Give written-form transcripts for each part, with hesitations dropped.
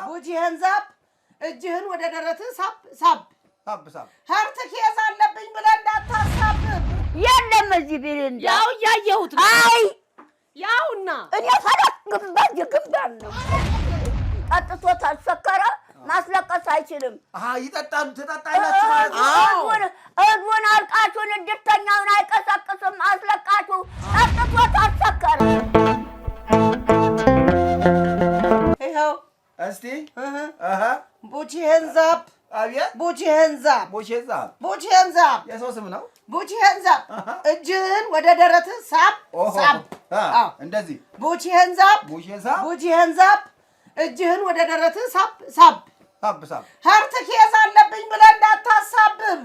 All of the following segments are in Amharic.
ቡጂህን ዛብ እጅህን ወደ ደረትህ ሳብ ሳብ ሳብ ሀርትክ ያዛለብኝ ብለህ እንዳታሳብ የለም እዚህ ቢልንዳ ያው ያየሁት አይ ያውና እኔ ፈለግበት ይግባል ነው አጥቶ ታሰከረ ማስለቀስ አይችልም ይጠጣሉ ተጣጣላችሁ ማለት ነው እግቡን አልቃችሁን እድተኛውን አይቀሰቅስም አስለቃችሁ አጥቶ ታሰከረ ይኸው እስቲ ቡጂህን ዛብ አብያት ቡጂህን ዛብ የሰው ስም ነው ቡጂህን ዛብ እጅህን ወደ ደረትህ ሳብ ሳብ እንደዚህ ቡጂህን ዛብ እጅህን ወደ ደረትህ ሳብ ሳብ ሀርትክ ያዛለብኝ ብለህ እንዳታሳብም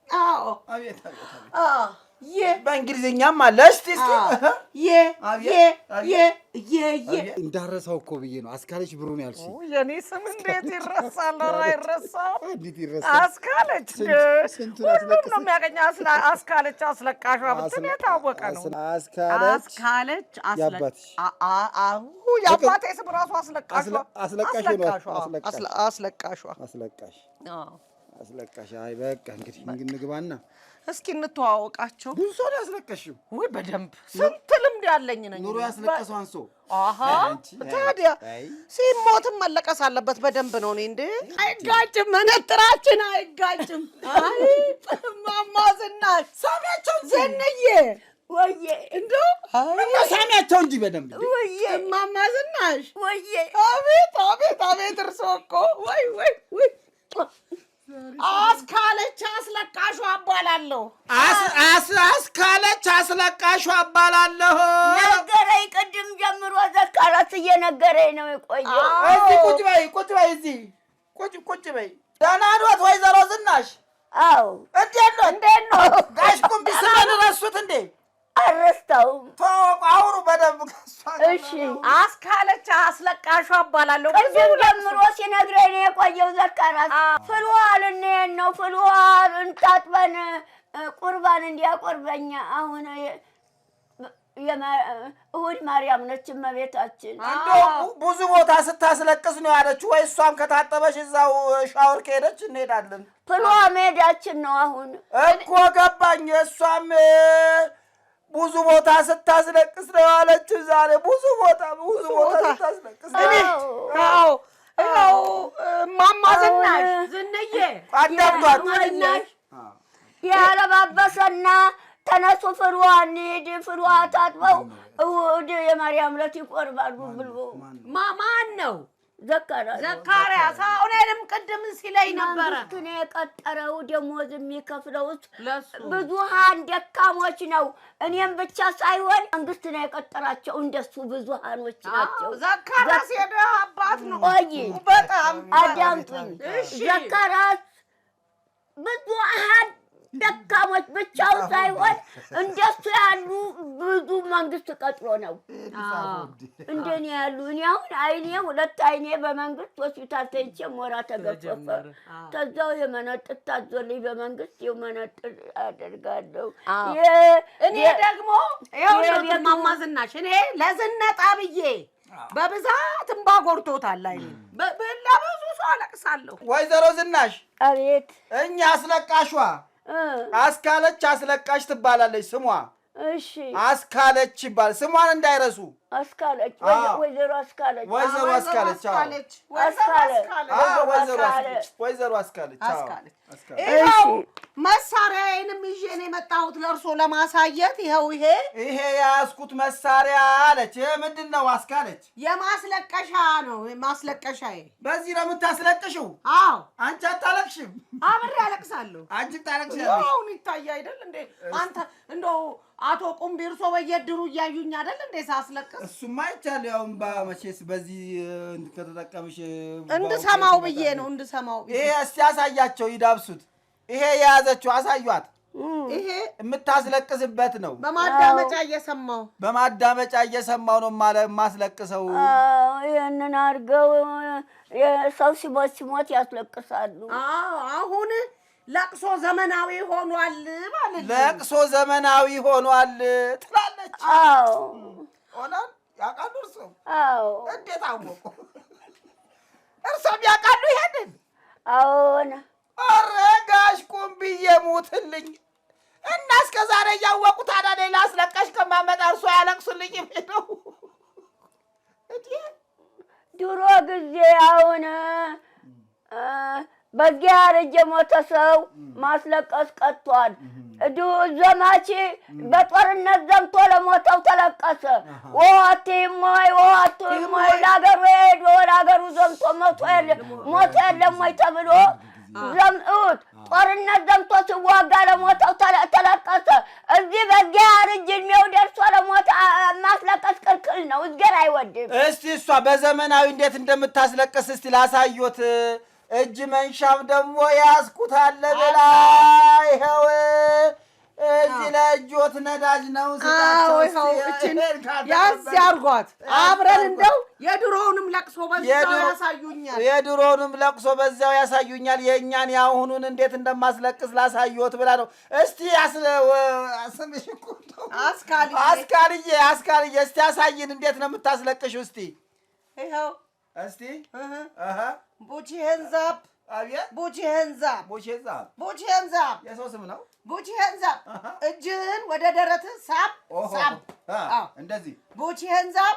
አዎ አብያት በእንግሊዝኛም አለ እስቲ እንዳረሳው እኮ ብዬ ነው አስካለች ብሩን ያልሽ የኔ ስም እንዴት ይረሳል አይረሳም እንዴት ይረሳል አስካለች ሁሉም ነው የሚያገኝ አስካለች አስለቃሿ ብትል የታወቀ ነው አስካለች የአባቴ ስም ራሱ አስለቃሽ አይ በቃ እንግዲህ እንግባና እስኪ እንተዋወቃቸው ብዙ ሰው ያስለቀሽው ወይ በደንብ ስንት ልምድ ያለኝ ነኝ ኑሮ ያስለቀሰው አንሶ ታዲያ ሲሞትም መለቀስ አለበት በደንብ ነው እንዴ አይጋጭም መነጥራችን አይጋጭም አይ ማማ ዝናሽ ሳሚያቸው ዘነየ ወዬ እንደው ሳሚያቸው እንጂ በደንብ ወዬ ማማ ዝናሽ ወዬ አቤት እርሶ እኮ ወይ አስካለች አስለቃሹ አባላለሁ አስካለች አስለቃሹ አባላለሁ ነገረኝ ቅድም ጀምሮ ዘካራት እየነገረኝ ነው የቆየው እዚህ ቁጭ በይ እዚህ ቁጭ በይ ደህና ነዎት ወይዘሮ ዝናሽ አዎ እንዴት ነው ጋሽ ቁምቢስ ረሱት እንዴ አረስታውም አውሩ በደንብ እሺ አስካለች አስለቃሹ አባላለሁ ቅድም ጀምሮ ሲነግረኝ ነው የቆየው ዘካራት ፍልዋል ነው ፍልዋል እንታጥበን ቁርባን እንዲያቆርበኝ አሁን እሑድ ማርያም ነች እመቤታችን እንደው ብዙ ቦታ ስታስለቅስ ነው ያለችው ወይ እሷም ከታጠበሽ እዛው ሻወር ከሄደች እንሄዳለን ፍልዋ መሄዳችን ነው አሁን እኮ ገባኝ እሷም ብዙ ቦታ ስታስለቅስ ነው ያለችው ዛሬ ብዙ ቦታ ስታስለቅስ አዎ ማማ ዝናሽ አዳምጧት ያለባበሰና ተነሱ ፍልዋ እንሂድ ፍልዋ ታጥበው እሑድ የማርያም ዕለት ይቆርባሉ ብሎ ማን ነው ዘካርያስ እኔንም ቅድም ሲለኝ ነበረ መንግስቱን የቀጠረው ደሞዝ የሚከፍለው ብዙሃን ደካሞች ነው እኔም ብቻ ሳይሆን መንግስት ነው የቀጠራቸው እንደሱ ብዙሃኖች ናቸው ዘካርያስ የደሃ አባት ነው ቆይ በጣም አዳምጡኝ ዘካርያስ ብዙሃን ደካሞች ብቻው ሳይሆን እንደሱ ያሉ ብዙ መንግስት ቀጥሮ ነው እንደኔ ያሉ እኔ አሁን አይኔ ሁለት አይኔ በመንግስት ሆስፒታል ተይቼ ሞራ ተገፈፈ ተዛው የመነጥር ታዞልኝ በመንግስት የመነጥር አደርጋለሁ እኔ ደግሞ ይኸው ማማ ዝናሽ እኔ ለዝነጣ ብዬ በብዛት እንባ ጎርቶታል አይኔ ለብዙ ሰው አለቅሳለሁ ወይዘሮ ዝናሽ አቤት እኛ አስለቃሿ አስካለች አስለቃሽ ትባላለች ስሟ እሺ አስካለች ይባል ስሟን እንዳይረሱ አስካለች ወይዘሮ አስካለች ወይዘሮ አስካለች ይኸው መሳሪያዬንም ይዤ ነው የመጣሁት ለእርሶ ለማሳየት ይኸው ይሄ የያዝኩት መሳሪያ አለች ይሄ ምንድን ነው አስካለች የማስለቀሻ ነው ማስለቀሻዬ በዚህ ነው የምታስለቅሽው አዎ አንቺ አታለቅሽም አብሬ አለቅሳለሁ አንቺ ታለቅሻለሽ አሁን ይታይ አይደል እንዴ አንተ እንደው አቶ ቁምቢርሶ በየድሩ እያዩኝ አይደል እንዴ ሳስለቅስ እሱማ አይቻለሁ ያው መቼስ በዚህ ከተጠቀምሽ እንድሰማው ብዬ ነው እንድሰማው ይሄ እስቲ ያሳያቸው ይዳብሱት ይሄ የያዘችው አሳዩት ይሄ የምታስለቅስበት ነው በማዳመጫ እየሰማው ነው ማለት ማስለቅሰው ይሄንን አድርገው የሰው ሲሞት ያስለቅሳሉ አሁን ለቅሶ ዘመናዊ ሆኗል ማለት ለቅሶ ዘመናዊ ሆኗል ትላለች ሆኗል ያቃሉርሱ እንዴት አወቁ አዎን ኧረ ጋሽ ቁምብዬ ሙትልኝ እና እስከ ዛሬ እያወቁት ታዲያ ሌላ አስለቃሽ ከማመጣ እርሶ ያለቅሱልኝ ነው ድሮ ጊዜ አሁን በዚያ ያረጀ ሞተ ሰው ማስለቀስ ቀጥቷል። ዘማች በጦርነት ዘምቶ ለሞተው ተለቀሰ። ወሀቴም ወይ ለአገሩ ሄዶ ለአገሩ ዘምቶ ሞቶ የለም ወይ ተብሎ ዘምኡት ጦርነት ዘምቶ ሲዋጋ ለሞተው ተለቀሰ። እዚህ በዚያ ያረጀ እድሜው ደርሶ ለሞተ ማስለቀስ ክልክል ነው። እዝጌር አይወድም። እስቲ እሷ በዘመናዊ እንዴት እንደምታስለቅስ እስቲ ላሳዩት። እጅ መንሻም ደግሞ ያስኩት አለ ብላ ይኸው እዚህ ለእጆት ነዳጅ ነው ስጣቸው። እችን ያዝ ያርጓት አብረን እንደው የድሮውንም ለቅሶ በዛው ያሳዩኛል። የድሮውንም ለቅሶ በዛው ያሳዩኛል። የእኛን ያሁኑን እንዴት እንደማስለቅስ ላሳዩት ብላ ነው። እስቲ ስምሽ እኮ አስካልዬ እስቲ ያሳይን። እንዴት ነው የምታስለቅሽው? እስቲ ይኸው እስቲ ቡቺ ሄንዛፕ አብያ ቡቺ ሄንዛፕ የሰው ስም ነው። ቡቺ ሄንዛፕ እጅህን ወደ ደረትህ ሳብ ሳብ እንደዚህ ቡቺ ሄንዛፕ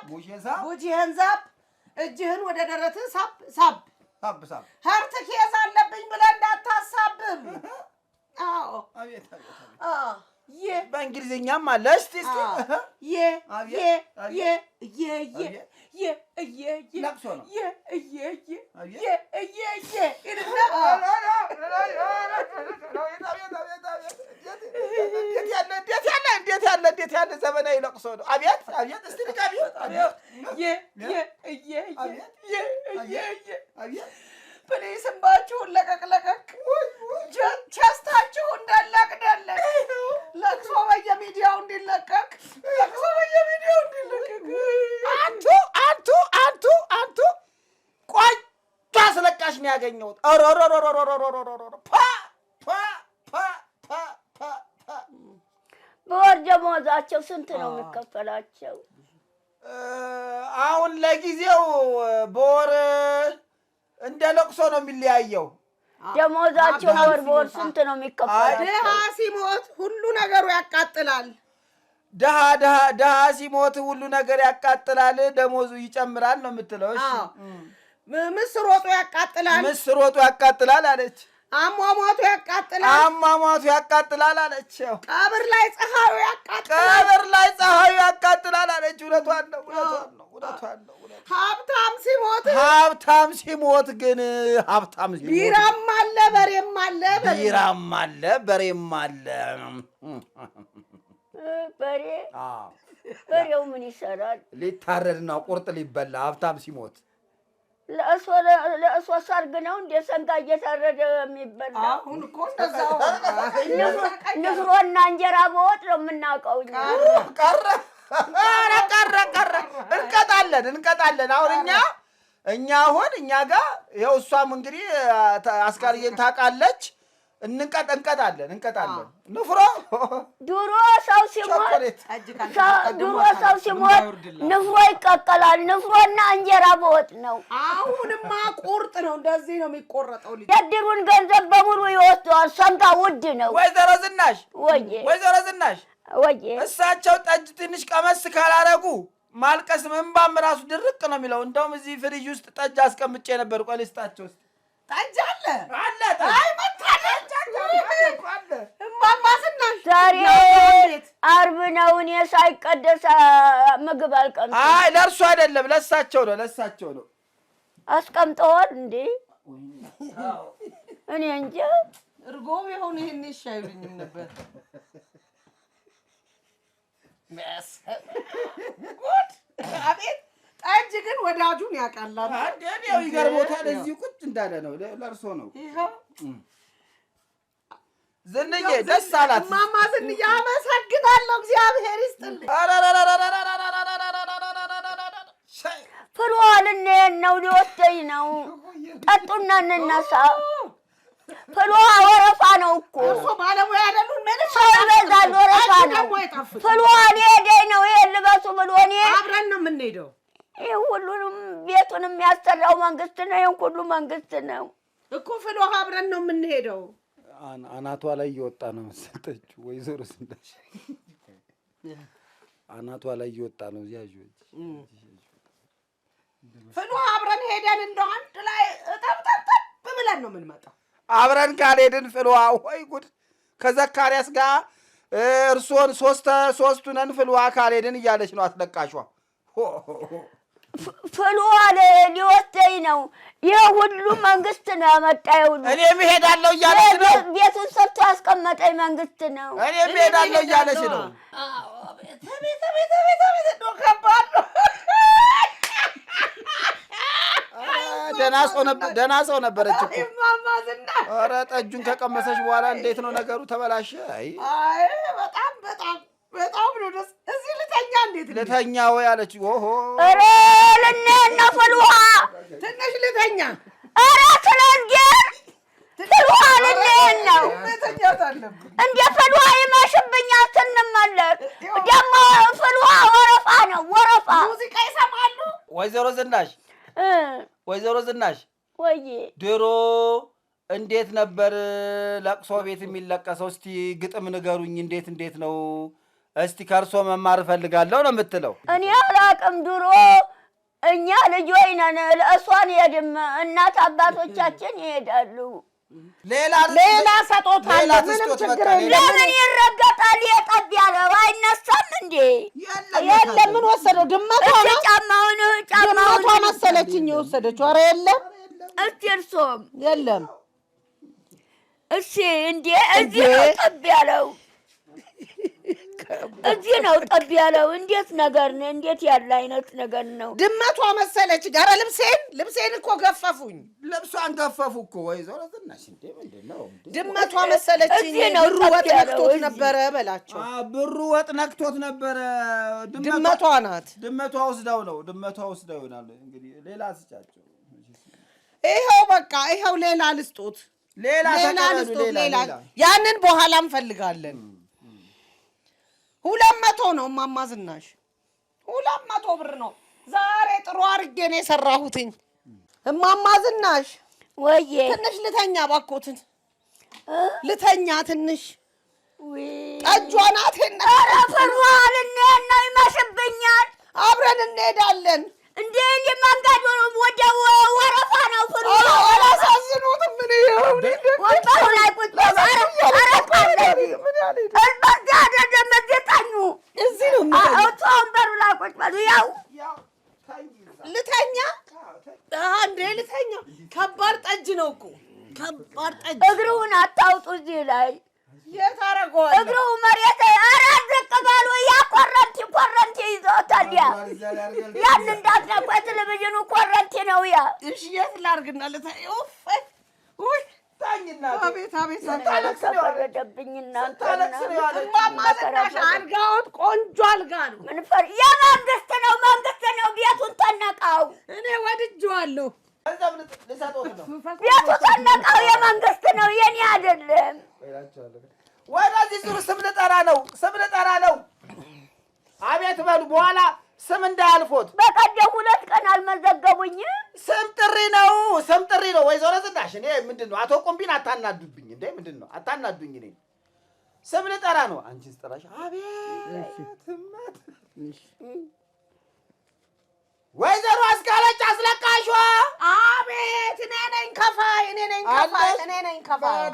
እጅህን ወደ ደረትህ ሳብ ሳብ ሀርት ኬዝ አለብኝ ብለህ እንዳታሳብብ። አዎ አቤት በእንግሊዝኛም አለ። እስቲ ለቅሶ ነው። እንዴት ያለ ዘመናዊ ለቅሶ ነው። አቤት እስቲ ፕሊስ እንባችሁን ለቀቅ ቸስታችሁ እንዳላቅዳለን። ለቅሶ በየሚዲያው እንዲለቀቅ አንቱ ቆንጆ አስለቃሽ ነው ያገኘሁት። በወር ደመወዛቸው ስንት ነው የሚከፈላቸው? አሁን ለጊዜው በወር እንደ ለቅሶ ነው የሚለያየው። ደመወዛቸው በወር ስንት ነው የሚከፈላቸው? ድሃ ሲሞት ሁሉ ነገሩ ያቃጥላል። ድሃ ሲሞት ሁሉ ነገር ያቃጥላል፣ ደሞዙ ይጨምራል ነው የምትለው? እሺ ምስር ወጡ ያቃጥላል አለች። አሟሟቱ ያቃጥላል አለች። ቀብር ላይ ፀሐዩ ያቃጥላል አለች። እውነቷን ነው። ሀብታም ሲሞት ግን ቢራም አለ በሬም አለ። በሬው ምን ይሰራል? ሊታረድ ነው፣ ቁርጥ ሊበላ። ሀብታም ሲሞት ለእሷ ሰርግ ነው እንደ ሰንጋ እየታረደ የሚበላ። አሁን እኮ እንደዛው ንፍሮና እንጀራ በወጥ ነው የምናውቀው። ቀረ። እንቀጣለን። አሁን እኛ ጋር ይኸው እሷም እንግዲህ አስካልዬን ታውቃለች። እንቀጣለን። ንፍሮ ድሮ ሰው ሲሞት ንፍሮ ይቀቀላል። ንፍሮና እንጀራ በወጥ ነው። አሁንማ ቁርጥ ነው። እንደዚህ ነው የሚቆረጠው። የድሩን ገንዘብ በሙሉ ይወስደዋል። ሰንጋ ውድ ነው። ወይዘሮ ዝናሽ እሳቸው ጠጅ ትንሽ ቀመስ ካላረጉ ማልቀስ እንባም ራሱ ድርቅ ነው የሚለው። እንደውም እዚህ ፍሪጅ ውስጥ ጠጅ አስቀምጬ ነበር። ቆይ ልስጣቸው። ጠጅ አለ። አይ እማማ ዝናሽ ዛሬ ዓርብ ነው። እኔ ሳይቀደስ ምግብ አልቀምጥም። አይ ለእርሱ አይደለም፣ ለእሳቸው ነው። አስቀምጠዋል እንዴ? እኔ እንጃ። እርጎ ቢሆን ይሄን ይሻይልኝም ነበር። ጉድ! አቤት! ጠጅ ግን ወዳጁን ያውቃላል። ያው ይገርሞታል። እዚህ ቁጭ እንዳለ ነው። ለእርሶ ነው። ይኸው ዝንዬ ደስ አላት። እማማ ዝንዬ አመሰግናለሁ። እግዚአብሔር ይስጥልኝ። ፍልዋል ነው ሊወስደኝ ነው። ጠጡና እንነሳ። ፍልዋ ወረፋ ነው እኮ። እርሶ ባለሙያ አይደሉም? ምንም ሰው ይበዛል። ወረፋ ነው። ፍልዋ ሊሄደኝ ነው። ይሄን ልበሱ ብሎ እኔ አብረን ነው የምንሄደው። ይህ ሁሉንም ቤቱን የሚያሰራው መንግስት ነው። ይህን ሁሉ መንግስት ነው። እኮ ፍሎ አብረን ነው የምንሄደው። አናቷ ላይ እየወጣ ነው መሰለኝ ወይዘሮ ዝናሽ አናቷ ላይ እየወጣ ነው ያዥ ፍሎ አብረን ሄደን እንደው አንድ ላይ ጠብጠብ ብለን ነው የምንመጣው። አብረን ካልሄድን ፍሎ ወይ ጉድ ከዘካርያስ ጋር እርሶን ሶስቱ ነን ፍሎ ካልሄድን እያለች ነው አስለቃሿ። ፍሎ አለ ሊወስደኝ ነው። ይሄ ሁሉ መንግስት ነው ያመጣው። እኔም እሄዳለሁ እያለች ነው። ቤቱን ሰርቶ ያስቀመጠኝ መንግስት ነው። እኔም እሄዳለሁ እያለች ነው። ከባድ ነው። ደህና ሰው ነበረች እኮ እማማ ዝናሽ። ኧረ ጠጁን ከቀመሰች በኋላ እንዴት ነው ነገሩ? ተበላሸ። አይ በጣም ነው ደስ። እዚህ ልተኛ እንዴት ልተኛ ወይ አለች። ኦሆ ኧረ ልንሄድ ነው ፍልውሃ። ትንሽ ልተኛ። ኧረ ስለንጌር ፍልውሃ ልንሄድ ነው። መተኛት አለብን። እንደ ፍልውሃ ይመሽብኛል ስንመለስ። ደግሞ ፍልውሃ ወረፋ ነው ወረፋ። ሙዚቃ ይሰማሉ። ወይዘሮ ዝናሽ ወይዬ ድሮ እንዴት ነበር ለቅሶ ቤት የሚለቀሰው? እስቲ ግጥም ንገሩኝ። እንዴት ነው? እስቲ ከእርሶ መማር እፈልጋለሁ ነው የምትለው? እኔ አላቅም። ድሮ እኛ ልጆች ነን። ለእሷን ሄድም እናት አባቶቻችን ይሄዳሉ። ሌላ ሰጦታ አለ። ምንም ችግር የለም። ለምን ይረገጣል? የጠብ ያለው አይነሳም እንዴ? የለም። ምን ወሰደው? ድመቷ ነው። ጫማውን መሰለችኝ የወሰደችው። ኧረ የለም። እስቲ እርሶም የለም። እሺ እንዴ እዚህ ነው ጠብ ያለው። እዚህ ነው ጠብ ያለው። እንዴት ነገር ነው? እንዴት ያለ አይነት ነገር ነው? ድመቷ መሰለች። ኧረ ልብሴን እኮ ገፈፉኝ። ልብሷን ገፈፉ እኮ ወይዘሮ ዝናሽ። እንዴ ምንድነው? ድመቷ መሰለችኝ። ብሩ ወጥ ነክቶት ነበረ በላቸው። ብሩ ወጥ ነክቶት ነበረ። ድመቷ ናት። ድመቷ ወስዳው ይሆናል። እንግዲህ ሌላ ስጫቸው። ይኸው በቃ ይኸው ሌላ ልስጦት። ሌላ ያንን በኋላ እንፈልጋለን። 200 ነው እማማ ዝናሽ። 200 ብር ነው። ዛሬ ጥሩ አድርጌ ነው የሰራሁትኝ። እማማ ዝናሽ ወይዬ ትንሽ ልተኛ ባኮትን ልተኛ ትንሽ። ጠጇ ናት። ኧረ ፈርዋል። እንሂድ ነው ይመሽብኛል። አብረን እንሄዳለን። እንዴ መንገድ ወደ ወረፋ ነው። ፍሩ አላሳዝኑትም። ምን ይኸው ወንበሩ ላይ ቁጭ እዚህ ነው ወንበሩ ላይ ቁጭ በሉ። ያው ልተኛ እንዴ ልተኛ። ከባድ ጠጅ ነው እኮ ከባድ ጠጅ። እግሩን አታውጡ እዚህ ላይ የት አደረገዋለሁ? እግሩ መሬት። ኧረ ዝቅ በሉ። ያ ኮረንቲ ይዞታል። ያን እንዳትነኩ። ቴሌቪዥኑ ኮረንቲ ነው። ያ እሺ የት ላድርግና ልታይ? ውይ ታኝና አቤት ተፈረደብኝ። እናንተ እማማ ዝናሽ አልጋዎት ቆንጆ አልጋ ነው። ምን ፈር የመንግስት ነው ቤቱን ተነቃው። እኔ ወድጄዋለሁ። ቤቱ ተነቃው። የመንግስት ነው የኔ አይደለም። ወደዚህ ዙር ስም ልጠራ ነው። አቤት በሉ። በኋላ ስም እንዳያልፎት። በቀደም 2 ቀን አልመዘገቡኝም። ስም ጥሪ ነው። ወይዘሮ ዝናሽ እኔ ምንድነው አቶ ቁምቢን አታናዱብኝ እንዴ? ምንድነው አታናዱኝ? እኔ ስም ልጠራ ነው። አንቺስ ጠራሽ? አቤት ወይዘሮ አስካለች አስለቃሿ። አቤት እኔ ነኝ ከፋይ።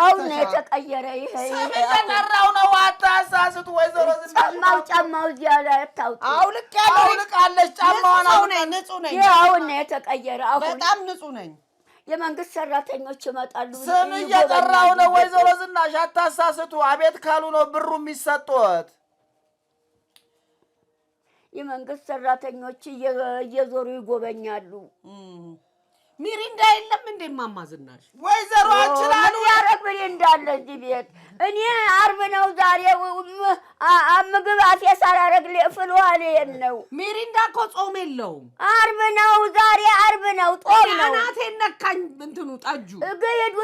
አሁን የተቀየረ ይሄ ስም እየጠራው ነው። አታሳስቱ ወይዘሮ ዝናሽ። ጫማው እዚያ ላይ አታውጡ። አውልቃለች ጫማዋን። ንጹህ ነኝ። አሁን የተቀየረ። አሁን በጣም ንጹህ ነኝ። የመንግስት ሰራተኞች ይመጣሉ። ስም እየጠራው ነው ወይዘሮ ዝናሽ። አታሳስቱ። አቤት ካሉ ነው ብሩ የሚሰጡት። የመንግስት ሰራተኞች እየዞሩ ይጎበኛሉ። ሚሪንዳ የለም እንዴ እማማ ዝናሽ? ወይዘሮ አችላሉ ያረግ ሚሪንዳ አለ እዚህ ቤት። እኔ ዓርብ ነው ዛሬ ምግብ አፌ ሳላረግ ፍልውሃ ልሄድ ነው። ሚሪንዳ እኮ ጾም የለውም። ዓርብ ነው ዛሬ፣ ዓርብ ነው ጾም ነው። አናቴን ነካኝ እንትኑ ጠጁ። ሄዱ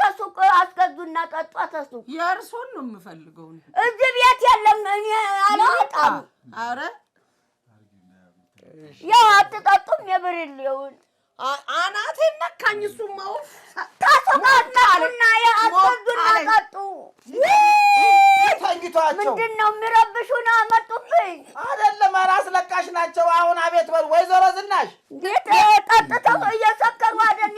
ተሱቅ አስገዙና ጠጧ። ተሱቅ የእርሶን ነው የምፈልገው። እዚህ ቤት የለም። እኔ አላወጣም። ኧረ ያው አትጠጡም የብርሌውን አናቴን ነካኝ። እሱማ ታስ አቃጣሉና ያአጥዱና ቀጡ ተንግቷቸው ምንድነው የሚረብሹና መጡብኝ አይደለም አስለቃሽ ናቸው አሁን አቤት በል ወይዘሮ ዝናሽ ጌታ ጠጥተው እየሰከሩ አይደል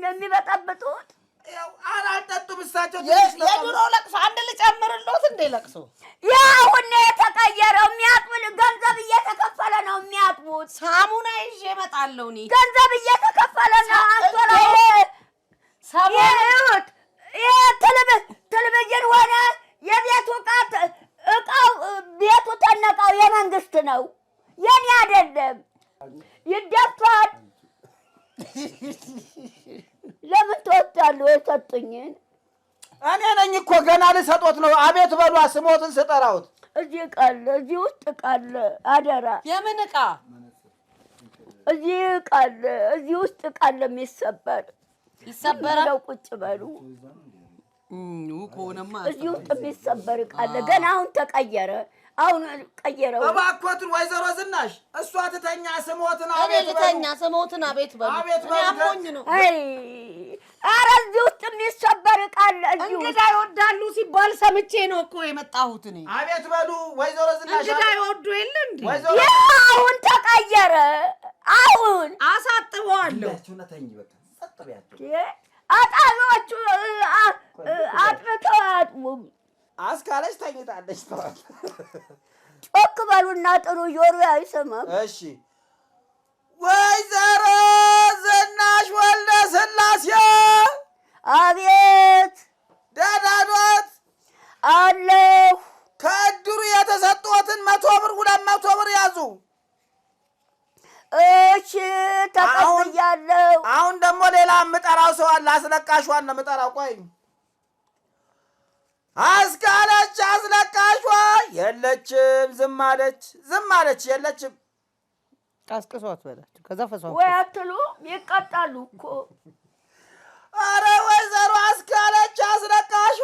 የሚበጠብጡት ያው አላልጠጡም እሳቸው የድሮ ለቅሶ አንድ ልጨምርልዎት እንደ ለቅሶ ያሁን የተቀየረው የሚያጥብል ገንዘብ እየተከፈለ ነው የሚያጥቡት ሳሙና ይዤ እመጣለሁ እኔ ገንዘብ እየተከፈለ ነው አንቶላው ሰሙት ቴሌቪዥን ሆነ የቤቱ እቃው ቤቱ ተነቃው የመንግስት ነው የኔ አይደለም ይደፋል ለምን ተወጣሉ የሰጡኝን እኔ ነኝ እኮ ገና ልሰጦት ነው አቤት በሉ ስሞትን ስጠራውት እዚህ ቃል እዚህ ውስጥ ቃል አደራ የምን ዕቃ እዚህ ቃል እዚህ ውስጥ ቃል የሚሰበር ይሰበራል ቁጭ በሉ ኮነማ እዚህ ውስጥ የሚሰበር ቃል ገና አሁን ተቀየረ አሁን ቀየረው እባክዎትን ወይዘሮ ዝናሽ እሷ ትተኛ ስሞትን አቤት በሉ ስሞትን አቤት በሉ ያሞኝ ነው አይ ኧረ እዚህ ውስጥ የሚሰበር ቃል እዚህ እንግዳ ይወዳሉ ሲባል ሰምቼ ነው እኮ የመጣሁት እኔ አቤት በሉ ወይዘሮ ዝናሽ እንግዳ ይወዱ የለ እንዴ አሁን ተቀየረ አሁን አሳጥበዋለሁ ተኝ በቃ ሰጥበያቸው አጣኖቹ አጥብተው አያጥቡም አስካለች ተኝታለች ተዋል ጮክ በሉና ጥሩ ጆሮ አይሰማም እሺ ወይዘሮ ዝናሽ ወልደ ስላሴ አቤት ደህና አለሁ ከእድሩ የተሰጡትን 100 ብር 200 ብር ያዙ እሺ ተቀብያለሁ አሁን ደግሞ ሌላ የምጠራው ሰው አለ አስለቃሿን ነው የምጠራው ቆይ አስካለች አስለቃሿ የለችም ዝም አለች የለችም ቀስቅሷት በላቸው ከዛ ፈሷት ወይ አትሉ ይቀጣሉ እኮ አረ ወይዘሮ አስካለች አስለቃሿ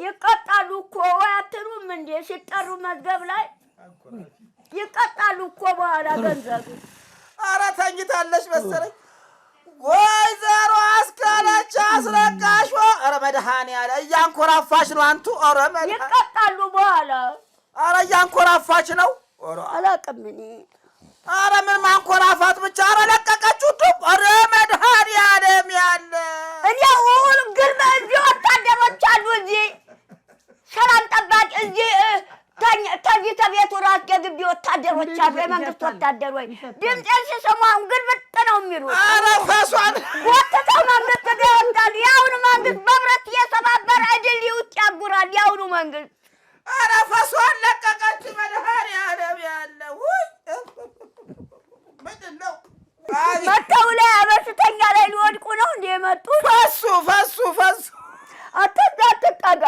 ይቀጣሉ እኮ ወይ አትሉም እንዴ ሲጠሩ መዝገብ ላይ ይቀጣሉ እኮ በኋላ ገንዘብ አረ ተኝታለች መሰለኝ ወይዘሮ አስካለች አስለቃሿ አረ መድኃኒዓለ እያንኮራፋች ነው አንቱ አረ ይቀጣሉ በኋላ አረ እያንኮራፋች ነው አላውቅም እኔ አረ ምን ማንኮራፋት ብቻ አረ ለቀቀችው ዱብ አረ መድኃኒዓለም ያለ እኔ ሁሉ ግርማ እዚህ ወታደሮች አሉ እዚህ ሰላም ጠባቂ እዚህ ተዚህ ተቤቱ ራስ ግቢ ወታደሮች አሉ የመንግስት ወታደሮች ድምጼን ሲሰሙ አሁን ግልብጥ ነው የሚሉት አረ ፈሷን ወጥተው መንግስት ገወጣል ያሁኑ መንግስት በብረት እየሰባበረ እድል ውጭ ያጉራል ያሁኑ መንግስት አረ ፈሷን ለቀቀች መድኃኒዓለም ያለ ምንድን ነው መተው ላይ በሽተኛ ላይ ሊወድቁ ነው እንደ የመጡት ፈሱ አትጠጋ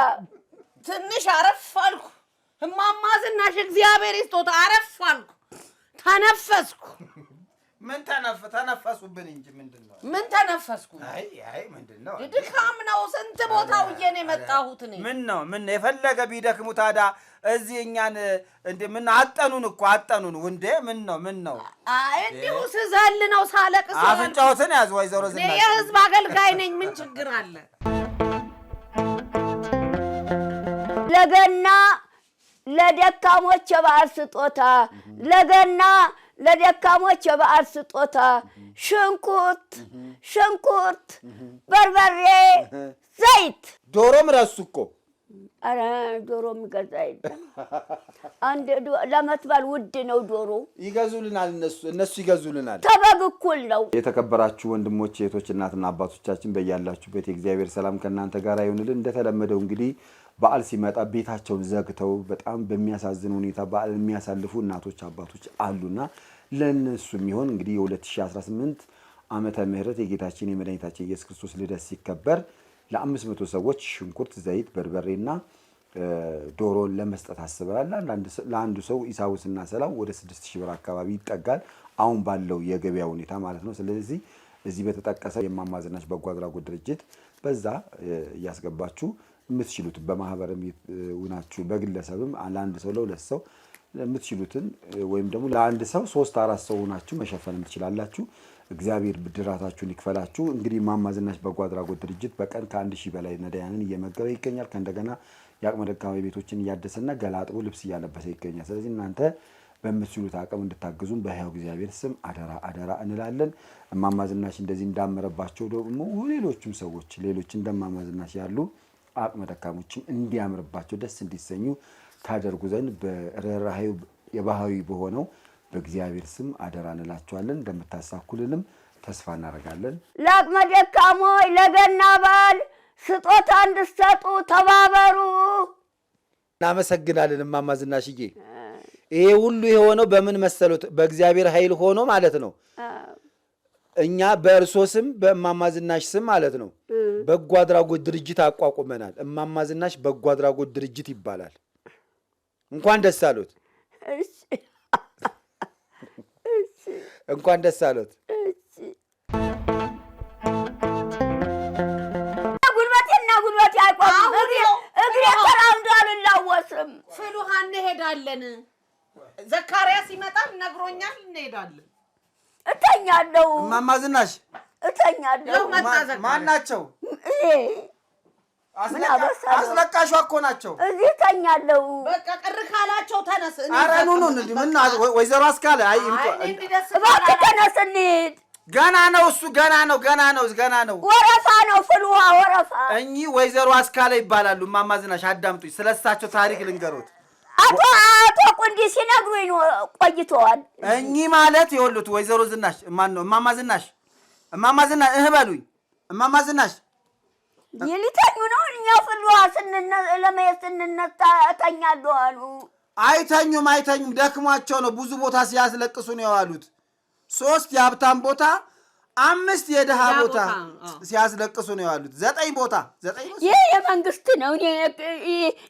ትንሽ አረፍ አልኩ እማማ ዝናሽ እግዚአብሔር ይስጦት አረፍ አልኩ ተነፈስኩ ምን ተነፈሱብን እንጂ ምንድነው ምን ተነፈስኩ አይ ምንድነው ድካም ነው ስንት ቦታው እየኔ መጣሁት እኔ ምን የፈለገ ቢደክሙ ታዳ እዚህ እኛን እንደ ምን አጠኑን እንዴ ምን ነው እንዲሁ ስዘል ነው ሳለቅስ አፍንጫዎትን ያዝ ወይዘሮ ዝናሽ የህዝብ አገልጋይ ነኝ ምን ችግር አለ ለገና ለደካሞች የበዓል ስጦታ ለገና ለደካሞች የበዓል ስጦታ ሽንኩርት በርበሬ ዘይት ዶሮም ረሱ እኮ አረ ዶሮ የሚገዛ የለም አንድ ለመትበል ውድ ነው ዶሮ ይገዙልናል እነሱ ይገዙልናል ተበግ እኩል ነው የተከበራችሁ ወንድሞቼ እህቶች እናትና አባቶቻችን በእያላችሁበት የእግዚአብሔር ሰላም ከእናንተ ጋር ይሁንልን እንደተለመደው እንግዲህ በዓል ሲመጣ ቤታቸውን ዘግተው በጣም በሚያሳዝን ሁኔታ በዓል የሚያሳልፉ እናቶች አባቶች አሉና ለነሱ የሚሆን እንግዲህ የ2018 ዓመተ ምህረት የጌታችን የመድኃኒታችን ኢየሱስ ክርስቶስ ልደት ሲከበር ለ500 ሰዎች ሽንኩርት ዘይት በርበሬና ዶሮን ለመስጠት አስበናል ለአንዱ ሰው ኢሳውስና ሰላም ወደ 6000 ብር አካባቢ ይጠጋል አሁን ባለው የገበያ ሁኔታ ማለት ነው ስለዚህ እዚህ በተጠቀሰው የእማማ ዝናሽ በጎ አድራጎት ድርጅት በዛ ያስገባችሁ የምትችሉት በማህበርም ሆናችሁ በግለሰብም ለአንድ ሰው ለሁለት ሰው የምትችሉትን ወይም ደግሞ ለአንድ ሰው 3-4 ሰው ሆናችሁ መሸፈን ትችላላችሁ እግዚአብሔር ብድራታችሁን ይክፈላችሁ። እንግዲህ እማማ ዝናሽ በጎ አድራጎት ድርጅት በቀን ከ1000 በላይ ነዳያንን እየመገበ ይገኛል። ከእንደገና የአቅመ ደካማ ቤቶችን እያደሰና ገላጥቦ ልብስ እያለበሰ ይገኛል። ስለዚህ እናንተ በምትችሉት አቅም እንድታግዙን በሕያው እግዚአብሔር ስም አደራ አደራ እንላለን። እማማ ዝናሽ እንደዚህ እንዳመረባቸው ደግሞ ሌሎችም ሰዎች ሌሎች እንደማማ ዝናሽ ያሉ አቅመ ደካሞችም እንዲያምርባቸው ደስ እንዲሰኙ ታደርጉ ዘንድ በርህራሄው የባህሪ በሆነው በእግዚአብሔር ስም አደራ እንላችኋለን። እንደምታሳኩልንም ተስፋ እናደርጋለን። ለአቅመ ደካሞች ለገና በዓል ስጦታ እንድትሰጡ ተባበሩ። እናመሰግናለን እማማ ዝናሽዬ። ይሄ ሁሉ የሆነው በምን መሰሉት? በእግዚአብሔር ኃይል ሆኖ ማለት ነው። እኛ በእርሶ ስም በእማማ ዝናሽ ስም ማለት ነው በጎ አድራጎት ድርጅት አቋቁመናል። እማማ ዝናሽ በጎ አድራጎት ድርጅት ይባላል። እንኳን ደስ አሉት። እንኳን ደስ አሉት። ጉልበቴ አይቆምም። እግሬ ተራምዶ አልላወስም። ፍሉሃ እንሄዳለን። ዘካርያስ ይመጣል ነግሮኛል። እንሄዳለን። እተኛለሁ። እማማ ዝናሽ እተኛለሁ። ማን ናቸው? አስለቃሿ እኮ ናቸው። እዚህ እተኛለሁ። በቃ ቅር ካላቸው ተነስ። ኧረ ኑ ምን ወይዘሮ አስካለ እባክህ ተነስ እንሂድ። ገና ነው እሱ ገና ነው። ወረፋ ነው ፍልውሃ ወረፋ። እኚህ ወይዘሮ አስካለ ይባላሉ። እማማ ዝናሽ አዳምጡኝ፣ ስለሳቸው ታሪክ ልንገሩት። አቶ ቁንዲ ሲነግሩኝ ቆይተዋል። እኚህ ማለት የወሉት ወይዘሮ ዝናሽ ማን ነው? እማማ ዝናሽ በሉኝ። እማማ ዝናሽ ሊተኙ ነው። እኛ ፍልውሃ ለመሄድ ስንነሳ እተኛለሁ አሉ። አይተኙም፣ ደክሟቸው ነው። ብዙ ቦታ ሲያስለቅሱ ነው የዋሉት። 3 የሀብታም ቦታ፣ 5 የድሃ ቦታ ሲያስለቅሱ ነው የዋሉት። 9 ቦታ ይሄ የመንግስት ነው።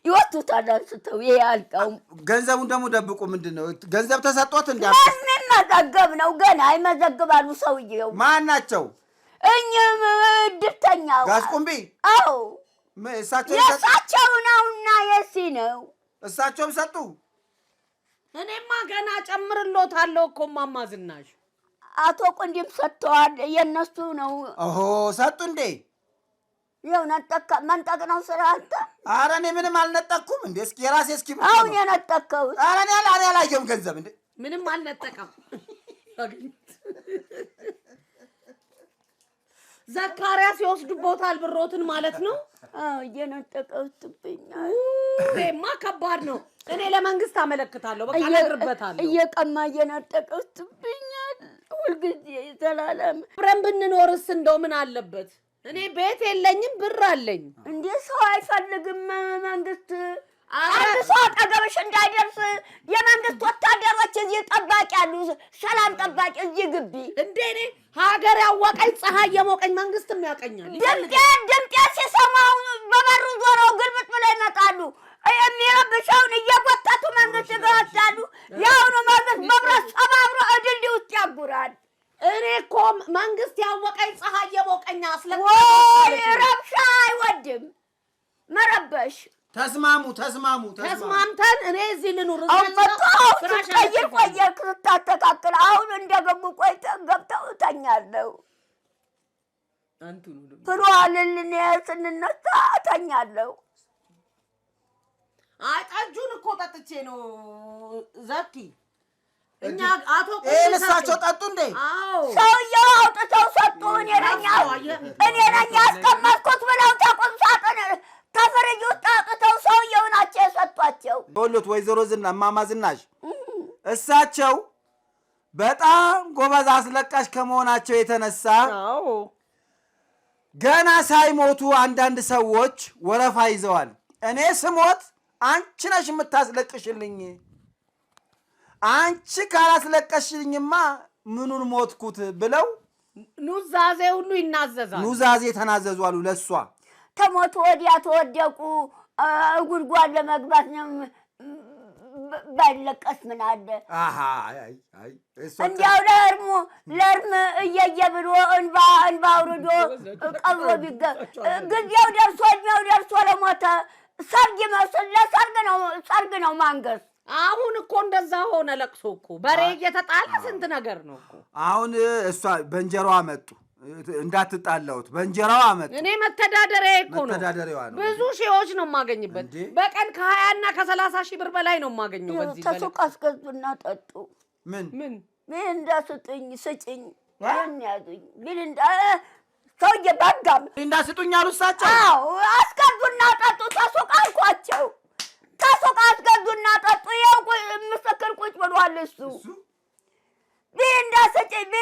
ይወጡታል አንስተው። ይሄ አልቀውም። ገንዘቡን ደግሞ ደብቁ። ምንድን ነው ገንዘብ ተሰጦት? ምን መዘገብ ነው? ገና ይመዘግባሉ። ሰውዬው ማን ናቸው? እኛም እድርተኛው ጋዝ ቁምቢ። አዎ የእሳቸው ነውና የሲ ነው። እሳቸውም ሰጡ። እኔማ ገና ጨምርሎታለሁ እኮ እማማ ዝናሽ። አቶ ቁንዲም ሰጥተዋል። የእነሱ ነው። ኦሆ ሰጡ እንዴ? ይኸው መንጠቅ ነው ስራ አንተ። ኧረ እኔ ምንም አልነጠቅኩም እንዴ። እስኪ የራሴ እስኪ አሁን የነጠቅከው? ኧረ እኔ አላየሁም ገንዘብ እንዴ። ምንም አልነጠቀም። ዘካርያስ ይወስዱቦታል ብሮትን ማለት ነው። እየነጠቀውትብኛል። ይሄማ ከባድ ነው። እኔ ለመንግስት አመለክታለሁ። በቃ እነግርበታለሁ። እየቀማ እየነጠቀውትብኛል። ሁልጊዜ ዘላለም አብረን ብንኖርስ እንደው ምን አለበት? እኔ ቤት የለኝም፣ ብር አለኝ። እንዴ ሰው አይፈልግም መንግስት። አንድ ሰው አጠገብሽ እንዳይደርስ የመንግስት ወታደሮች እዚህ ጠባቂ አሉ። ሰላም ጠባቂ እዚህ ግቢ። እንዴ እኔ ሀገር ያወቀኝ ፀሐይ የሞቀኝ መንግስትም ያቀኛል። ድምጤ ሲሰማው በበሩ ዞረው ግልብጥ ብለው ይመጣሉ። የሚረብሸውን እየጎተቱ መንግስት ይገወታሉ። የአሁኑ መንግስት በብረት ሰባብሮ እድል ውስጥ ያጉራል። እኔ እኮ መንግስት ያወቀኝ ፀሐይ የሞቀኝ ረብሻ አይወድም መረበሽ። ተስማምተን እኔ እዚህ ልኑር። ስትቀይር ቆየህ ስታስተካክል። አሁን እንደገቡ ቆይተን ገብተው እተኛለሁ። ፍሏልን ስንነሳ እተኛለሁ። አይ ጠጁን እኮ ጠጥቼ ነው ዘኪ። እኛ አቶ እሳቸው ጠጡ እንዴ? አዎ ሰውየው አውጥተው ሰጡ። እኔ ነኝ ያስቀመጥኩት ብለው ተቁም ሳጥን ተፍርጅ ውስጥ አውጥተው ሰውየው ናቸው የሰጧቸው። ወሎት ወይዘሮ እማማ ዝናሽ እሳቸው በጣም ጎበዝ አስለቃሽ ከመሆናቸው የተነሳ ገና ሳይሞቱ አንዳንድ ሰዎች ወረፋ ይዘዋል። እኔ ስሞት አንቺ ነሽ የምታስለቅሽልኝ፣ አንቺ ካላስለቀሽልኝማ ምኑን ሞትኩት ብለው ኑዛዜ ሁሉ ይናዘዛሉ። ኑዛዜ ተናዘዙ አሉ ለሷ። ከሞቱ ወዲያ ተወደቁ። ጉድጓድ ለመግባት ነው። ባይለቀስ ምን አለ? እንዲያው ለእርም እየየ ብሎ እንባ አውርዶ ቀብሮ ጊዜው ደርሶ እድሜው ደርሶ ለሞተ ሰርግ ይመስል ለሰርግ ነው ማንገስ። አሁን እኮ እንደዛ ሆነ ለቅሶ እኮ በሬ እየተጣለ ስንት ነገር ነው እኮ። አሁን እሷ በእንጀራዋ መጡ እንዳትጣላውት በእንጀራዋ መጡ። እኔ መተዳደሪያ እኮ ነው ብዙ ሺዎች ነው የማገኝበት በቀን ከ20 እና ከ30 ሺህ ብር በላይ ነው የማገኘው በዚህ በላይ። ተሱቅ አስገዙና ጠጡ። ምን እንዳስጡኝ ስጭኝ ምን ያዙኝ ቢልንዳ ሰውዬ ባጋም እንዳስጡኝ አሉ እሳቸው። አዎ አስገዙና ጠጡ ተሱቅ አልኳቸው። ተሱቅ አስገዙና ጠጡ። ይኸው ምስክር ቁጭ ብሏል እሱ። ቢልንዳ ስጭኝ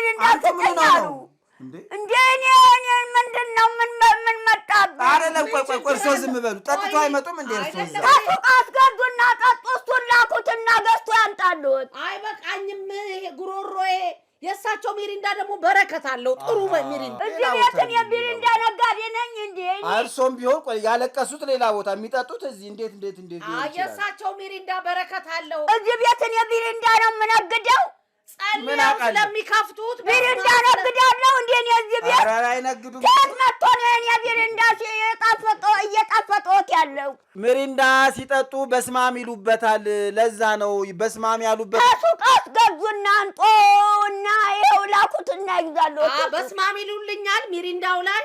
አሉ። እንዴ እኔ ምንድን ነው ምን መጣብህ? አይደለም ቆይ እርስዎ ዝም በሉ። ጠጥቶ አይመጡም እንዴ እርስዎ? ተሱቅ አስገዙና ጠጡ። እሱን ላኩትና ገዝቶ ያምጣሉት። አይበቃኝም ይሄ ጉሮሮዬ። የእሳቸው ሚሪንዳ ደግሞ በረከት አለው ጥሩ ሚሪንዳ። እዚህ ቤትን የሚሪንዳ ነጋዴ ነኝ እንዴ? እርሶም ቢሆን ቆይ ያለቀሱት ሌላ ቦታ የሚጠጡት እዚህ እንዴት ሊሆን ይችላል? የእሳቸው ሚሪንዳ በረከት አለው። እዚህ ቤትን የሚሪንዳ ነው የምነግደው። ጸልየው ስለሚከፍቱት ሚሪንዳ ነግዳለሁ እንዴ? እኔ እዚህ ቤት ኧረ አይነግዱም። ከየት መጥቶ ነው የእኔ ሚሪንዳ እየጣፈጦት ያለው? ሚሪንዳ ሲጠጡ በስማም ይሉበታል። ለዛ ነው በስማም ያሉበት። ከሱቅ አስገዙና አንጦና ይኸው ላኩትና ይግዛለሁ። በስማም ይሉልኛል ሚሪንዳው ላይ።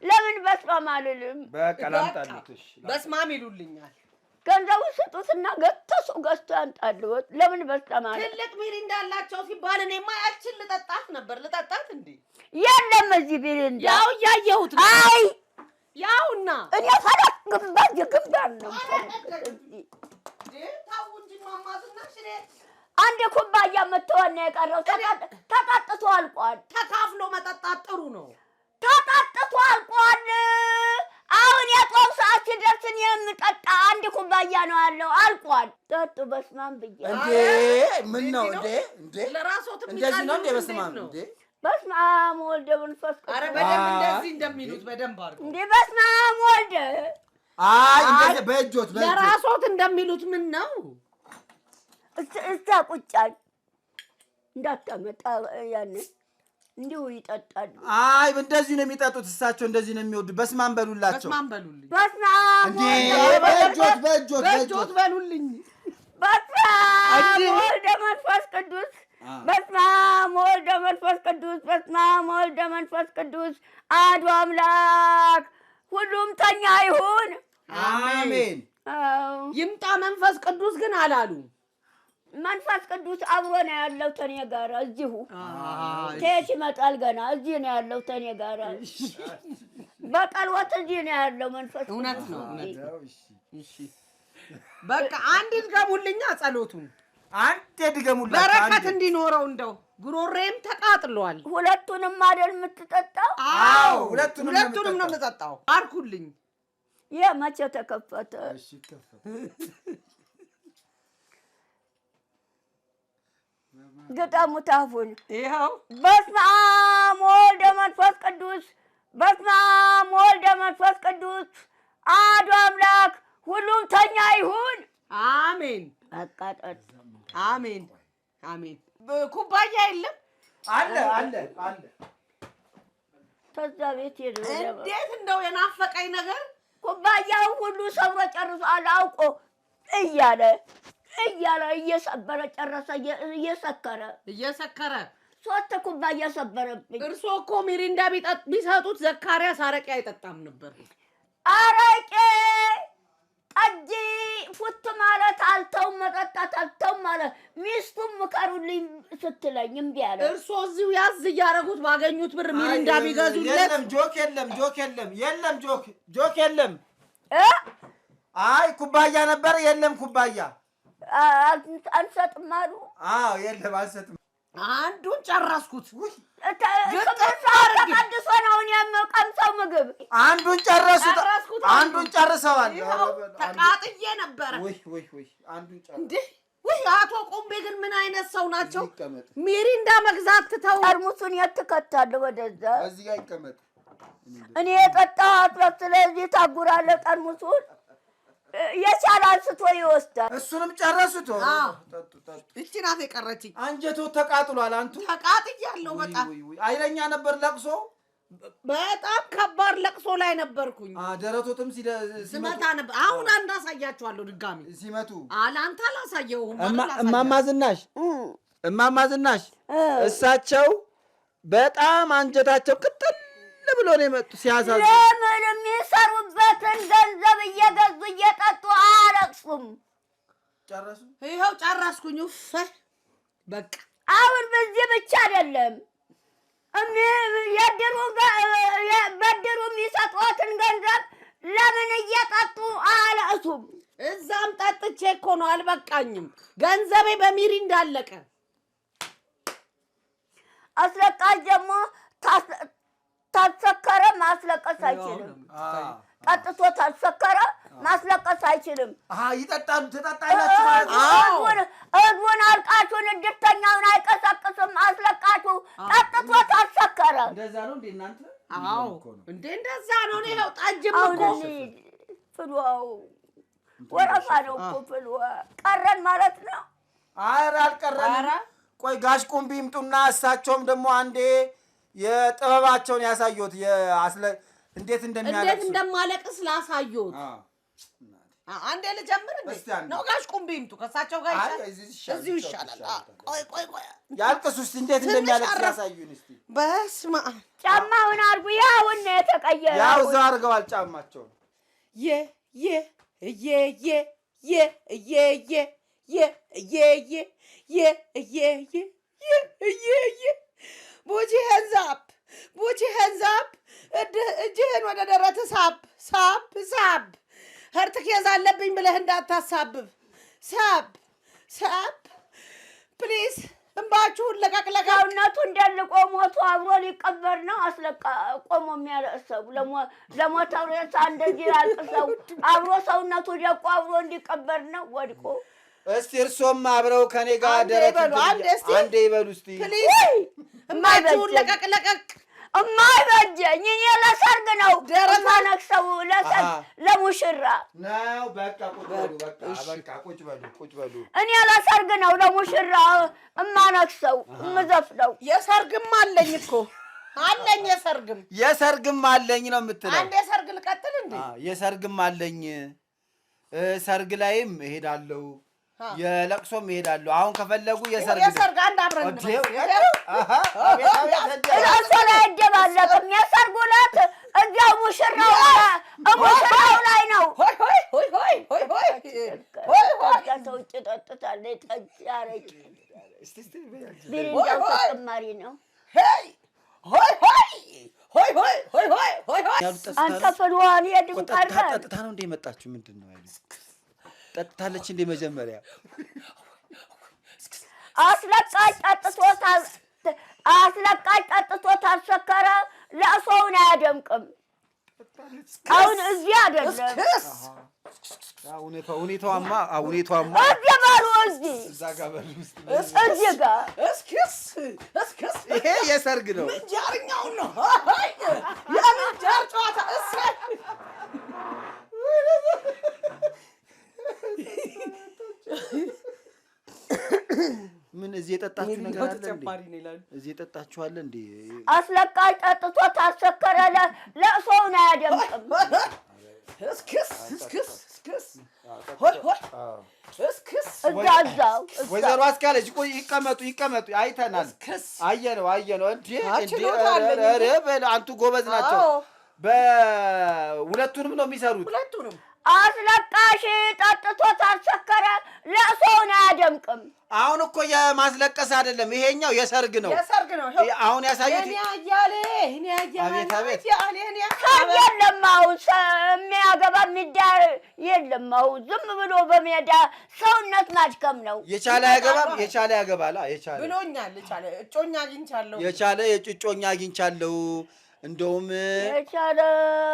ለምን በስማም አልልም? በቃ ላምጣልሽ። በስማም ይሉልኛል። ገንዘቡ ስጡትና ገዝቶ ያምጣልዎት። ለምን በስማም አለ? ትልቅ ሚሪንዳ አላቸው ሲባል እኔማ ያችን ልጠጣት እንዴ? የለም እዚህ ሚሪንዳ ያው እያየሁት ነው። አይ ያውና እኔ ፈለግ ግንባር ነው አንድ ኩባያ የምትሆን የቀረው ተጠጥቶ አልቋል። ተካፍሎ መጠጣት ጥሩ ነው። ተጠጥቶ አልቋል። አሁን የጦም ሰዓት ሲደርስ የምጠጣ አንድ ኩባያ ነው ያለው። አልቋል። ጠጡ። በስማም ብዬ እንዴ ምን ነው እንዴ ለራስዎት እንደዚህ ነው እንዴ? በስማም እንዴ በስማም ወልደ መንፈስ ቅዱስ። ኧረ በደንብ እንደዚህ እንደሚሉት በደንብ አድርገው እንዴ በስማም ወልደ። አይ እንደዚህ በእጆት ለራስዎት እንደሚሉት ምን ነው? እዛ ቁጫል እንዳታመጣ ያን እንዲሁ ይጠጣሉ። አይ እንደዚህ ነው የሚጠጡት እሳቸው እንደዚህ ነው የሚወዱ። በስማም በሉላቸው። በስማም በሉልኝ። በስማም እንዴ በእጆት በሉልኝ። በስማም ወልደ መንፈስ ቅዱስ በስመአብ ወወልድ ወመንፈስ ቅዱስ በስመአብ ወወልድ ወመንፈስ ቅዱስ አሐዱ አምላክ ሁሉም ተኛ ይሁን አሜን። ይምጣ መንፈስ ቅዱስ ግን አላሉ። መንፈስ ቅዱስ አብሮ ነው ያለው ተኔ ጋር እዚሁ። ከየት ይመጣል ገና? እዚህ ነው ያለው ተኔ ጋር በቀልወት እዚህ ነው ያለው መንፈስ። እውነት ነው። እሺ በቃ አንድ ድገሙልኛ ጸሎቱን አንተ ድገሙልኝ። በረከት እንዲኖረው እንደው ጉሮሬም ተቃጥሏል። ሁለቱንም አይደል የምትጠጣው? አዎ ሁለቱንም ነው የምጠጣው። አርኩልኝ። የመቼ ተከፈተ? እሺ ከፈተ። ግጠሙት አፉን። ይኸው በስመ አብ ወወልድ ወመንፈስ ቅዱስ በስመ አብ ወወልድ ወመንፈስ ቅዱስ አሐዱ አምላክ ሁሉም ተኛ ይሁን አሜን። አቃጠጥ አሜን አሜን። ኩባያ የለም? አለ ተዛ ቤት ሄዶ እንዴት እንደው የናፈቀኝ ነገር ኩባያው ሁሉ ሰብሮ ጨርሷል። አውቆ እያለ እየሰበረ ጨረሰ። እየሰከረ 3 ኩባያ ሰበረብኝ። እርሶ እኮ ሚሪንዳ ቢሰጡት ዘካርያስ አረቄ አይጠጣም ነበር። አረቄ ጠጅ ፉት ማለት አልተውም፣ መጠጣት አልተውም ማለት ሚስቱም ምከሩልኝ ስትለኝ እምቢ አለ። እርሶ እዚሁ ያዝ እያደረጉት ባገኙት ብር ሚሪንዳ ቢገዙለት። የለም ጆክ የለም። አይ ኩባያ ነበር። የለም ኩባያ አንሰጥም አሉ። አዎ የለም አንሰጥም። አንዱን ጨረስኩት። ተቀድሶ ነው የምቀምሰው ምግብ። አንዱን ጨረሱት። አንዱን ጨርሰዋል። ተቃጥዬ ነበረ። ወይ አንዱን ጨርሰው እንዴ! ወይ አቶ ቆምቤ ግን ምን አይነት ሰው ናቸው? ሚሪንዳ መግዛት ትተው ጠርሙሱን የት ትከታለህ? ወደዛ እዚህ ጋር ይቀመጥ። እኔ የጠጣሁት ስለዚህ ታጉራለህ ጠርሙሱን። የቻለ አንስቶ ይወስዳል። እሱንም ጨረሱት። እቺ ናት የቀረችኝ። አንጀቱ ተቃጥሏል። አንቱ ተቃጥያለሁ። በጣም ኃይለኛ ነበር ለቅሶ። በጣም ከባድ ሰፈር ለቅሶ ላይ ነበርኩኝ። ደረቶትም ሲመታ ነበር። አሁን እንዳሳያችኋለሁ ድጋሚ ሲመቱ አላንተ አላሳየውም። እማማ ዝናሽ እሳቸው በጣም አንጀታቸው ቅጥል ብሎ ነው የመጡ። ሲያሳዝኑ ለምን የሚሰሩበትን ገንዘብ እየገዙ እየጠጡ አያለቅሱም? ጨረሱ። ይኸው ጨረስኩኝ። በቃ አሁን በዚህ ብቻ አይደለም በድሩ የሚሰጡትን ገንዘብ ለምን እየጠጡ አያለቅሱም? እዛም ጠጥቼ እኮ ነው አልበቃኝም። ገንዘቤ በሚሪ እንዳለቀ። አስለቃሽ ደግሞ ታሰከረ ማስለቀስ አይችልም። ጠጥቶ ታሰከረ ማስለቀስ አይችልም። ይጠጣሉ። ትጠጣላችሁ ማለት ነው። ህዝቡን አልቃሹን እድርተኛውን አይቀሰቅስም። አስለቃሹ ጠጥቶ ታሰከረ። እንደዛ ነው እንዴ እናንተ? አዎ እንዴ እንደዛ ነው። ይኸው ጠጅም እኮ ፍልዋው ወረፋ ነው እኮ ፍልዋ ቀረን ማለት ነው። ኧረ አልቀረንም። ቆይ ጋሽ ቁምቢ ይምጡና እሳቸውም ደግሞ አንዴ የጥበባቸውን ያሳዩት እንዴት እንደማለቅስ ላሳዩት። አንዴ ልጀምር እንዴ ነው? ጋሽ ቁምቢ ይምጡ፣ ከእሳቸው ጋር እዚሁ ይሻላል። ቆይ ያልቅሱ እስቲ፣ እንዴት እንደሚያለቅስ ያሳዩን እስቲ። በስመ አብ። ጫማውን አድርጉ። ያውን ነው የተቀየረው። ያው እዛው አድርገዋል ጫማቸውን። ቡጂ ሄንዛፕ እጅህን ወደ ደረት ሳብ ሄርትኬዝ አለብኝ ብለህ እንዳታሳብብ። ሳብ ፕሊዝ። እንባችሁን ለቀቅለቃ። ሰውነቱ እንደልቆ ሞቶ አብሮ ሊቀበር ነው። ቆሞ የሚያለቅሰው ለሞተው ሬሳ እንደዚህ ያልቅሰው አብሮ ሰውነቱ ደቆ አብሮ እንዲቀበር ነው ወድቆ። እስቲ እርሶም አብረው ከኔ ጋር ደረት አንዴ ይበሉ እስቲ ፕሊዝ። እንባችሁን ለቀቅ። እማይበጀኝ እኔ ለሰርግ ነው እማነክሰው፣ ለሰርግ ለሙሽራ ነው። በቃ ቁጭ በሉ። እኔ ለሰርግ ነው ለሙሽራ እማነክሰው እምዘፍነው። የሰርግም አለኝ እኮ የሰርግም አለኝ ነው የምትለው? አንዴ ሰርግ ልቀጥል እንዴ? የሰርግም አለኝ። ሰርግ ላይም እሄዳለሁ፣ የለቅሶም እሄዳለሁ። አሁን ከፈለጉ የሰርግ አንድ አብረን እራሱ ላይ አይደባለቅም። የሰርጉ ዕለት እዚያው ሙሽራው ላይ ነው። ሰው ውጭ ጠጥታለች። ጠጅ አረቄ ቢሪንዳው ተጨማሪ ነው። አንተ ፍልዋን የድንቀር ጠጥታ ነው እንደ መጣችሁ? ምንድን ነው ጠጥታለች እንደ መጀመሪያ አስለቃሽ ጠጥቶ ታሰከረ ለእሶውን አያደምቅም። አሁን እዚህ አይደለም ሁኔታዋማ እዚህ በሉ እዚህ ጋር እስክስ ይሄ የሰርግ ነው። ምንጃርኛው ነው የምንጃር ጨዋታ ምን እዚህ የጠጣችሁ ነገር አለ እንዴ? እዚህ የጠጣችሁ አለ እንዴ? አስለቃሽ ጠጥቶ ታሰከረ ለእሶውን አያደምቅም። እስክስ እዛው ወይዘሮ አስካለች ቆይ ይቀመጡ። አይተናል፣ አየነው እንዴ አንቱ ጎበዝ ናቸው። በሁለቱንም ነው የሚሰሩት። አስለቃሽ ጠጥቶ ታሰከረ ለእሶውን አያደምቅም። አሁን እኮ የማስለቀስ አይደለም፣ ይሄኛው የሰርግ ነው። አሁን ያሳዩት እኔ አያሌ አቤት የለም። አሁን የሚያገባ የሚዳር የለም። አሁን ዝም ብሎ በሜዳ ሰውነት ማድከም ነው። የቻለ ያገባል ብሎኛል። እጮኛ አግኝቻለሁ። የቻለ የእጮኛ አግኝቻለሁ። እንደውም የቻለ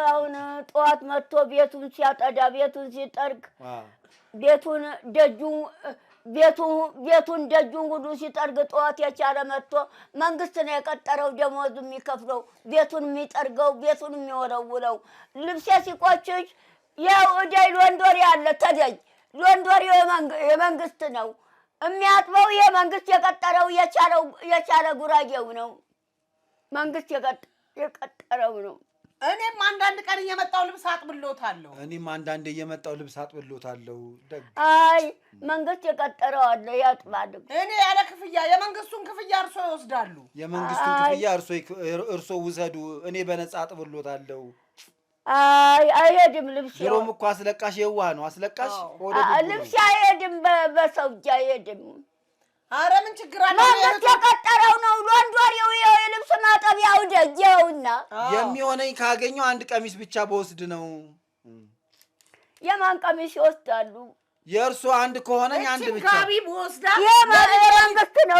አሁን ጠዋት መጥቶ ቤቱን ሲያጠዳ ቤቱን ሲጠርግ ቤቱን ደጁን ሁሉ ሲጠርግ ጠዋት የቻለ መጥቶ መንግስት ነው የቀጠረው ደሞዝ የሚከፍለው ቤቱን የሚጠርገው ቤቱን የሚወለውለው። ልብሴ ሲቆችሽ ያው እደይ ሎንዶሪ አለ ተደይ ሎንዶሪ የመንግስት ነው የሚያጥበው። የመንግስት የቀጠረው የቻለ ጉራጌው ነው። መንግስት የቀጠረው ነው። እኔም አንዳንድ ቀን እየመጣው ልብስ አጥብሎታለሁ። እኔም አንዳንዴ እየመጣው ልብስ አጥብሎታለሁ። አይ መንግስት የቀጠረው አለ ያጥባል። እኔ ያለ ክፍያ የመንግስቱን ክፍያ እርሶ ይወስዳሉ። የመንግስቱን ክፍያ እርሶ ውሰዱ፣ እኔ በነፃ አጥብሎታለሁ። አይ አይሄድም ልብስ። ድሮም እኮ አስለቃሽ የዋህ ነው። አስለቃሽ ልብስ አይሄድም፣ በሰው እጅ አይሄድም። ኧረ ምን ችግር አለ? መንግስት የቀጠረው ነው። ሎንዶሪው የልብስ ማጠቢያው ደጀውና የሚሆነኝ ካገኘው አንድ ቀሚስ ብቻ በወስድ ነው። የማን ቀሚስ ይወስዳሉ? የእርሱ አንድ ከሆነኝ አንድ ብቻ። ጋቢ በወስዳ የመንግስት ነው።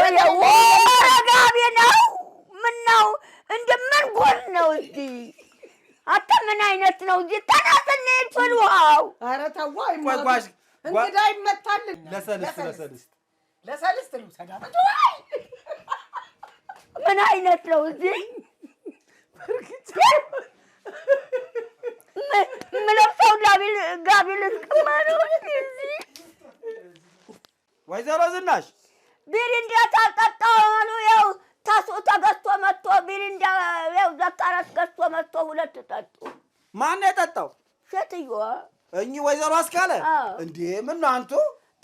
ጋቢ ነው። ምን ነው እንደምን ጎል ነው እዚህ? አታ ምን አይነት ነው እዚህ? ተናስኔ ፍልዋው። ኧረ ተው አይማጓሽ እንግዳ ይመታል። ለሰልስት ልውሰዳ። ምን አይነት ነው እዚህ? ምለብሰው ጋቢ ልስቅማ ነው እዚህ። ወይዘሮ ዝናሽ ቢሪንዳ ታልጠጣው አሉ። ያው ታሱ ተገዝቶ መጥቶ ቢሪንዳ ያው ዘካራስ ገዝቶ መጥቶ ሁለት ጠጡ። ማን የጠጣው? ሴትዮዋ። እኚህ ወይዘሮ አስካለ እንዴ? ምን ነው አንቱ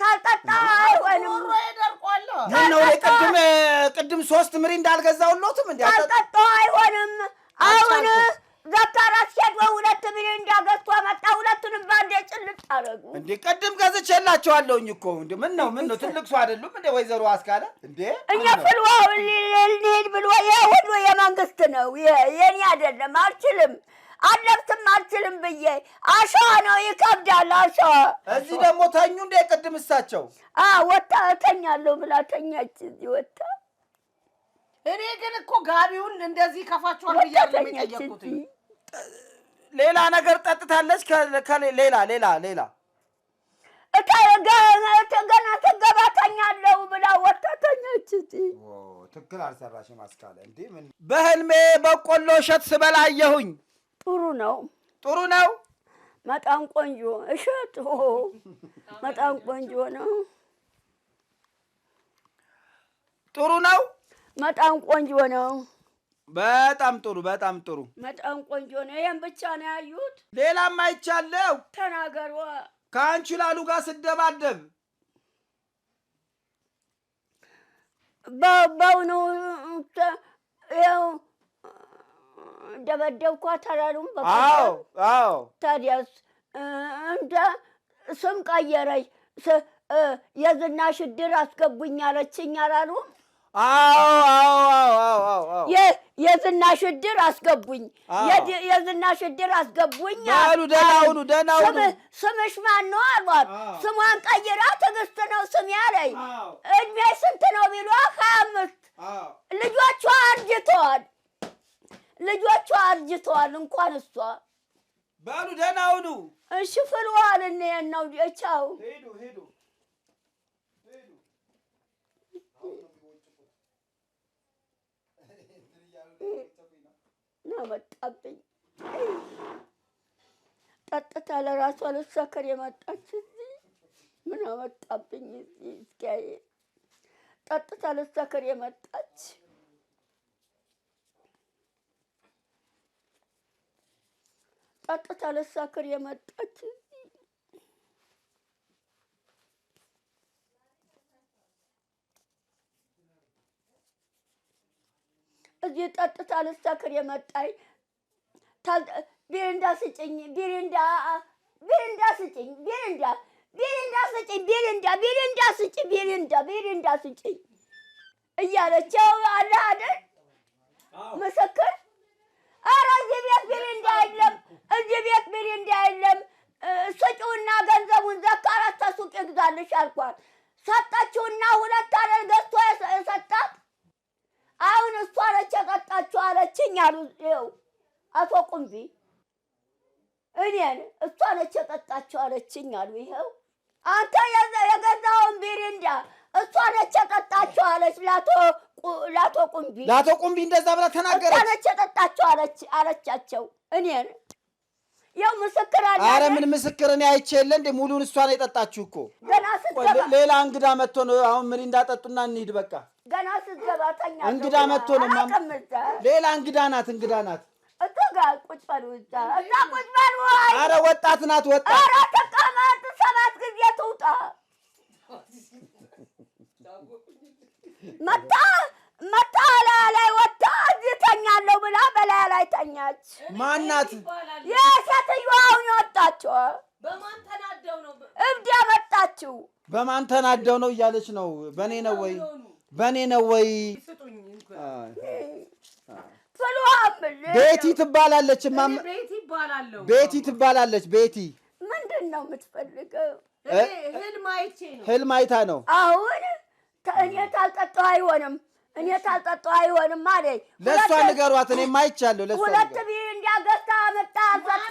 ታልጠጣ አይሆንም። ምን ነው ቅድም 3 ምሪ እንዳልገዛውሎትም እንዴ? ታልጠጣው አይሆንም። አሁን ዘካራስ ሄዶ ሁለት ሚሪንዳ ገዝቶ መጣ። ሁለቱንም ባንዴ ጭልጥ አደረጉ። እንዴ ቅድም ገዝቼላቸዋለሁኝ እኮ። እንዴ ምን ነው ትልቅ ሰው አይደሉም እንዴ ወይዘሮ አስካለ? እንዴ እኛ ፍልዋው ልንሄድ ብሎ ይሄ ሁሉ የመንግስት ነው፣ የኔ አይደለም። አልችልም አለብትም አልችልም ብዬ አሸዋ ነው፣ ይከብዳል አሸዋ። እዚህ ደግሞ ተኙ እንዴ ቅድም እሳቸው? ወጣ ተኛለሁ ብላ ተኛች እዚህ ወጣ። እኔ ግን እኮ ጋቢውን እንደዚህ ከፋቸዋል ብያለሁ የሚጠየቁት። ሌላ ነገር ጠጥታለች? ሌላ ገና ትገባ ተኛለሁ ብላ ወጣ ተኛች እዚህ። ትክክል አልሰራሽም አስካለ። እንዴ ምን በህልሜ በቆሎ እሸት ስበላ አየሁኝ። ጥሩ ነው። በጣም ቆንጆ እሸት በጣም ቆንጆ ነው። ጥሩ ነው። በጣም ቆንጆ ነው። በጣም ጥሩ። በጣም ቆንጆ ነው። ይሄን ብቻ ነው ያዩት? ሌላም አይቻለሁ። ተናገሩ። ከአንቺ ላሉ ጋር ስደባደብ በውኑ ያው ደበደብኳት አላሉም? አዎ። ታዲያስ እንደ ስም ቀየረች። የዝናሽ ዕድር አስገቡኝ አለችኝ አላሉም? አዎ። የዝናሽ ዕድር አስገቡኝ፣ የዝናሽ ዕድር አስገቡኝ አሉ። ደህና ሁኑ። ስምሽ ማን ነው አሏት። ስሟን ቀይራ ትዕግስት ነው ስም ያለኝ። እድሜ ስንት ነው ቢሏ 25። ልጆቿ አርጅተዋል። እንኳን እሷ በሉ ደህና ሁኑ። እሺ ፍልዋል እንየን ነው። ቻው ሄዱ። መጣብኝ። ጠጥታ ለራሷ ልትሰክር የመጣች እዚህ ምን አመጣብኝ? እዚህ እስኪያየ ጠጥታ ልትሰክር የመጣች እዚህ ጠጥታ ልትሰክር የመጣች ቢሪንዳ ስጭኝ እያለችው አለ አይደል ምስክር። ኧረ እዚህ ቤት ቢሪንዳ የለም፣ ስጪውና ገንዘቡን ዘካራስ ተሱቅ ይግዛልሽ አልኳት። ሰጠችውና 2 አለል ገዝቶ የሰጣት። አሁን እሷ ነች የጠጣችው አለችኝ አሉ። ይኸው አቶ ቁምቢ እኔን እሷ ነች የጠጣችው አለችኝ አሉ። ይኸው አንተ የገዛውን ቢሪንዳ እሷ ነች የጠጣችው አለች ላቶ ቁምቢ። እንደዛ ብላ ተናገረች። እሷ ነች የጠጣችው አለቻቸው እኔን። ያው ምስክር አለ። ኧረ ምን ምስክር? እኔ አይቼ የለ እንደ ሙሉን እሷ ነው የጠጣችው እኮ። ገና ስትገባ ሌላ እንግዳ መጥቶ ነው። አሁን ምን እንዳጠጡና እንሂድ በቃ። ገና ስትገባ ተኛ። እንግዳ መጥቶ ነው። ሌላ እንግዳ ናት። እዛ ጋር ቁጭ በሉ እዛ ቁጭ በሉ። ኧረ ወጣት ናት ወጣት። ኧረ ተቀመጥ 7 ጊዜ ትውጣ። መታ ላይ ወጣ እዚህ ተኛለሁ ብላ በላያ ላይ ተኛች። ማናት? የሴትዮዋ አሁን የወጣችው። በማን ተናደው ነው እብድ ያመጣችው? በማን ተናደው ነው እያለች ነው። በኔ ነው ወይ በኔ ነው ወይ? ቤቲ ትባላለች። ቤቲ ትባላለች። ቤቲ ምንድን ነው የምትፈልገው? ህልም አይታ ነው። አሁን እኔ ታልጠጣሁ አይሆንም አለኝ። ለእሷ ንገሯት። እኔማ አይቻለሁ። ለእሷ ሁለት ብዬ እንዲያገዝታ አመጣ አልሰጣ።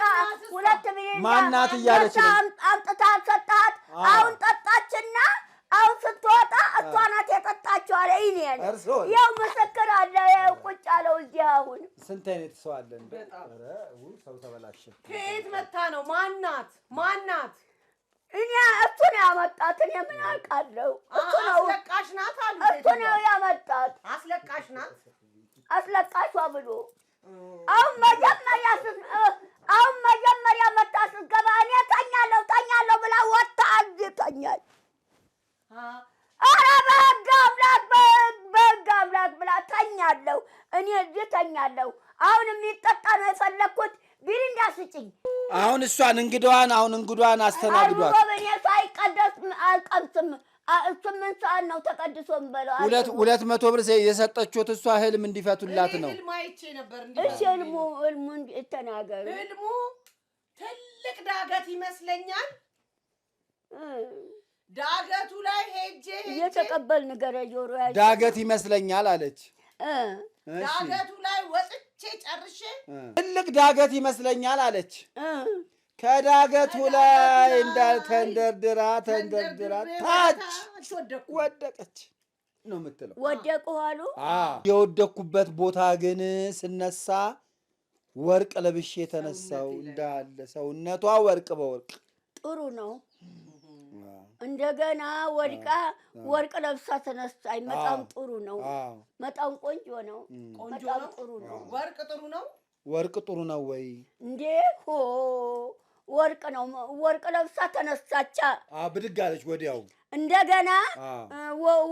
ሁለት ብዬ ማናት እያለች ነው። አምጥታ አልሰጣት። አሁን ጠጣችና አሁን ስትወጣ እሷ ናት የጠጣችው አለ። እኔን ያው ምስክር አለ። ያው ቁጭ አለው እዚህ። አሁን ስንት አይነት ሰው አለ። ሰው ተበላሸ። ከየት መታ ነው? ማናት? እኔ እሱ ነው ያመጣት። እኔ ምን አውቃለሁ? እሱ ነው አስለቃሽ ናት አሉ። እሱ ነው ያመጣት። አስለቃሽ ናት። አስለቃሿ ብሎ አሁን መጀመሪያ መታ ስትገባ እኔ ተኛለሁ ብላ ወጣ። እዚህ ተኛች። ኧረ በሕግ አምላክ ብላ ተኛለሁ። እኔ እዚህ ተኛለሁ። አሁን የሚጠጣ ነው የፈለግኩት። ቢሪንዳ ስጭኝ። አሁን እሷን እንግዷን አስተናግዷት። እኔ ሳይቀደስ አልቀምስም። 8 ሰዓት ነው ተቀድሶ የምበለው። 200 ብር የሰጠችሁት እሷ ህልም እንዲፈቱላት ነው። እሺ ህልሙን ተናገሩ። ህልሙ ትልቅ ዳገት ይመስለኛል። ዳገቱ ላይ ሄጄ እየተቀበል ንገረ ጆሮ ያዥ ዳገት ይመስለኛል አለች። ዳገቱ ላይ ወጥቼ ጨርሼ ትልቅ ዳገት ይመስለኛል አለች። ከዳገቱ ላይ እንዳልተንደርድራ ታች ወደቀች ነው የምትለው። ወደቁ አሉ። የወደኩበት ቦታ ግን ስነሳ ወርቅ ለብሼ የተነሳው እንዳለ ሰውነቷ ወርቅ በወርቅ ጥሩ ነው። እንደገና ወድቃ ወርቅ ለብሳ ተነሳች። በጣም ጥሩ ነው። በጣም ቆንጆ ነው። በጣም ጥሩ ነው። ወርቅ ጥሩ ነው ወይ እንዴ? ወርቅ ነው። ወርቅ ለብሳ ተነሳች። ብድግ አለች ወዲያው። እንደገና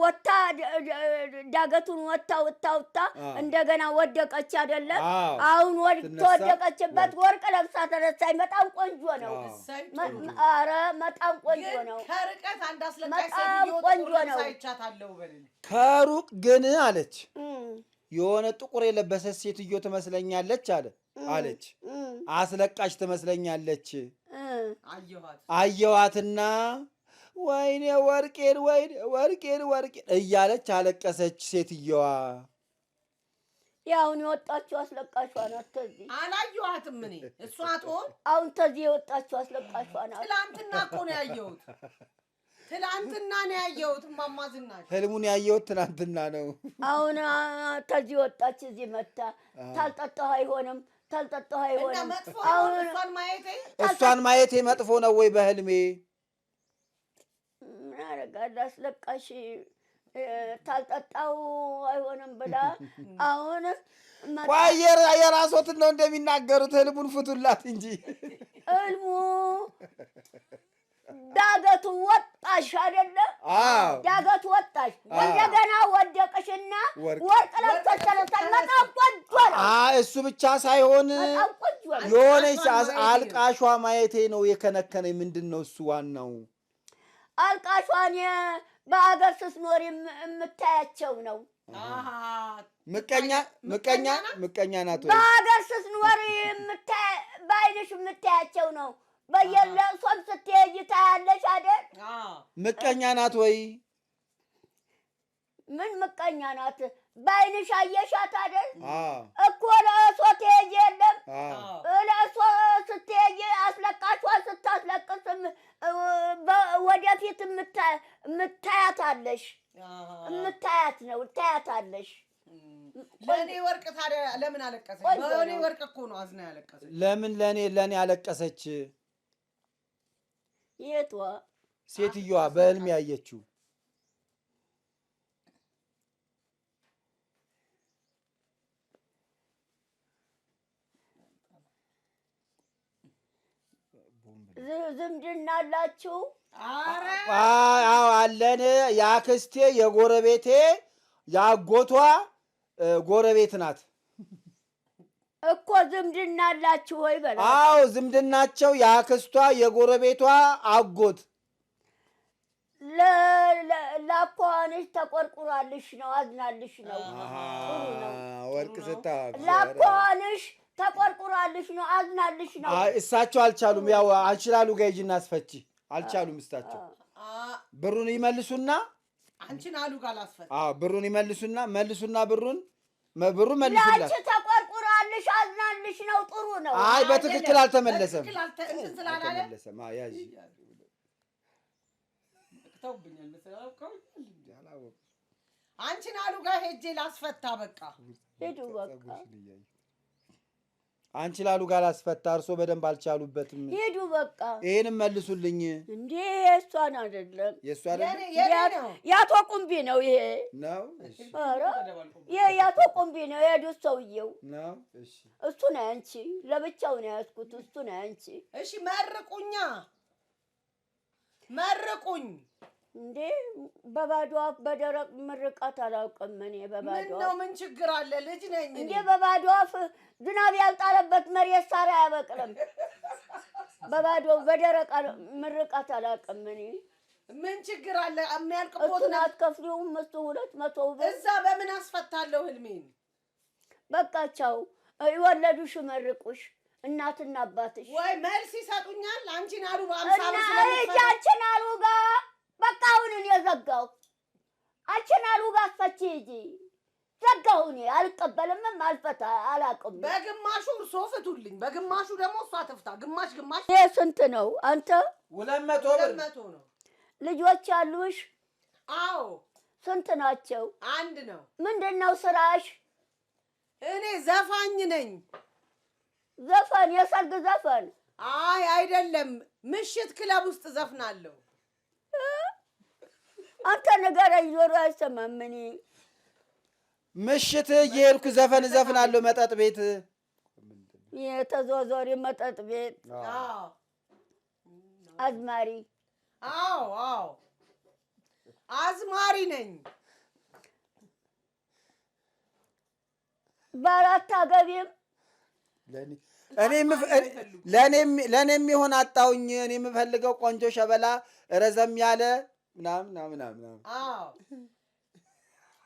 ወጣ ዳገቱን ወጣ እንደገና ወደቀች አይደለም። አሁን ወደቀችበት ወርቅ ለብሳ ተነሳች። በጣም ቆንጆ ነው። ኧረ በጣም ቆንጆ ነው። ከርቀት አንድ አስለቃሽ በጣም ቆንጆ ነው። ከሩቅ ግን አለች የሆነ ጥቁር የለበሰች ሴትዮ ትመስለኛለች አለች። አስለቃሽ ትመስለኛለች። አየኋትና ወይኔ ወርቄን እያለች አለቀሰች ሴትዮዋ። ያሁን የወጣችው አስለቃሿ ናት። ተዚህ አላየኋትም እኔ። እሷ አትሆን አሁን ተዚህ የወጣችው አስለቃሿ ናት። ትላንትና እኮ ነው ያየሁት። እማማ ዝናሽ ህልሙን ያየሁት ትናንትና ነው። አሁን ተዚህ ወጣች። እዚህ መታ ታልጠጣሁ አይሆንም። አሁን እሷን ማየቴ መጥፎ ነው ወይ በህልሜ? ምን አደርጋለሁ? አስለቃሽ ታልጠጣሁ አይሆንም ብላ አሁን የራስዎትን ነው እንደሚናገሩት። ህልሙን ፍቱላት እንጂ ህልሙ ዳገቱ ወጣሽ አይደለ? ዳገቱ ወጣሽ። እንደገና ወደቅሽና ወርቅ ለብሰሽ ተነሳሽ። በጣም ቆንጆ ነው። እሱ ብቻ ሳይሆን የሆነች አልቃሿ ማየቴ ነው የከነከነኝ። ምንድን ነው እሱ ዋናው? አልቃሿን በአገር ስትኖር የምታያቸው ነው። ምቀኛ ናት። በአገር ስትኖር በዓይንሽ የምታያቸው ነው። በየለቅሶም ስትሄጂ ታያለሽ አይደል? ምቀኛ ናት ወይ? ምን ምቀኛ ናት? በዓይንሽ አየሻት አይደል? እኮ ለእሷ ትሄጂ የለም? ለእሷ ስትሄጂ አስለቃሿን ስታስለቅስ ወደፊት የምታያታለሽ። ታያታለሽ። ለእኔ ወርቅ ታዲያ ለምን አለቀሰች? ለእኔ ወርቅ እኮ ነው አዝና ያለቀሰች። ለምን ለእኔ አለቀሰች? የቷ ሴትዮዋ በህልም ያየችው? ዝምድና አላችሁ? አዎ አለን። የአክስቴ የጎረቤቴ የአጎቷ ጎረቤት ናት እኮ። ዝምድና አላችሁ ወይ በላ? አዎ ዝምድናቸው የአክስቷ የጎረቤቷ አጎት። ላኳንሽ ተቆርቁራልሽ ነው፣ አዝናልሽ ነው። ወርቅ ስታ ላኳንሽ ተቆርቁራልሽ ነው፣ አዝናልሽ ነው። እሳቸው አልቻሉም። ያው አንችላሉ ጋይጅና አስፈቺ አልቻሉም። እሳቸው ብሩን ይመልሱና አንቺን አሉ ጋር ላስፈታ። ብሩን ይመልሱና ብሩን መልሱላት። ላንቺ ተቆርቁራልሽ አዝናልሽ ነው። ጥሩ ነው። አይ በትክክል አልተመለሰም። ያዥ አንቺን አሉ ጋር ሄጄ ላስፈታ። በቃ ሄዱ። በቃ አንቺ ላሉ ጋር ላስፈታ። እርሶ በደንብ አልቻሉበትም። ሄዱ። በቃ ይሄንም መልሱልኝ። እንዴ የእሷን አይደለም፣ የእሷ አይደለም፣ ያቶ ቁምቢ ነው። ይሄ ነው። ኧረ ይሄ ያቶ ቁምቢ ነው። የሄዱት ሰውዬው ነው። እሺ እሱ ነው። አንቺ ለብቻው ነው ያዝኩት። እሱ ነው። አንቺ እሺ መርቁኛ፣ መርቁኝ። እንዴ በባዶ አፍ በደረቅ ምርቃት አላውቅም እኔ። በባዶ ምን ነው? ምን ችግር አለ? ልጅ ነኝ እንዴ። በባዶ አፍ ዝናብ ያልጣለበት መሬት ሳር አያበቅልም። በባዶ በደረቅ ምርቃት አላውቅም እኔ። ምን ችግር አለ? የሚያልቅቦት እሱን አትከፍሊውም? እሱ 200 ብር እዛ በምን አስፈታለሁ ህልሜን? በቃ ቻው። ይወለዱሽ መርቁሽ እናትና አባትሽ። ወይ መልስ ይሰጡኛል። አንቺን አሉ በአምሳ ብር አንቺን አሉ ጋር በቃ አሁን እኔ ዘጋሁ። አንቺን አሉ ጋር አስፈቺ ሂጂ። ዘጋሁ እኔ። አልቀበልምም፣ አልፈታ አላውቅም። በግማሹ እርሶ ፍቱልኝ፣ በግማሹ ደግሞ እሷ ትፍታ። ግማሽ ግማሽ። ይሄ ስንት ነው አንተ? 200 ነው። ልጆች አሉሽ? አዎ። ስንት ናቸው? አንድ ነው። ምንድን ነው ስራሽ? እኔ ዘፋኝ ነኝ። ዘፈን? የሰርግ ዘፈን? አይ አይደለም፣ ምሽት ክለብ ውስጥ ዘፍናለሁ። አንተ ንገረኝ፣ ዞሮ አይሰማም። እኔ ምሽት እየሄድኩ ዘፈን ዘፍናለሁ መጠጥ ቤት። የተዟዟሪ መጠጥ ቤት። አዝማሪ? አዎ አዝማሪ ነኝ። በአራት አገቢም ለእኔ የሚሆን አጣሁኝ። እኔ የምፈልገው ቆንጆ ሸበላ ረዘም ያለ ምናምን።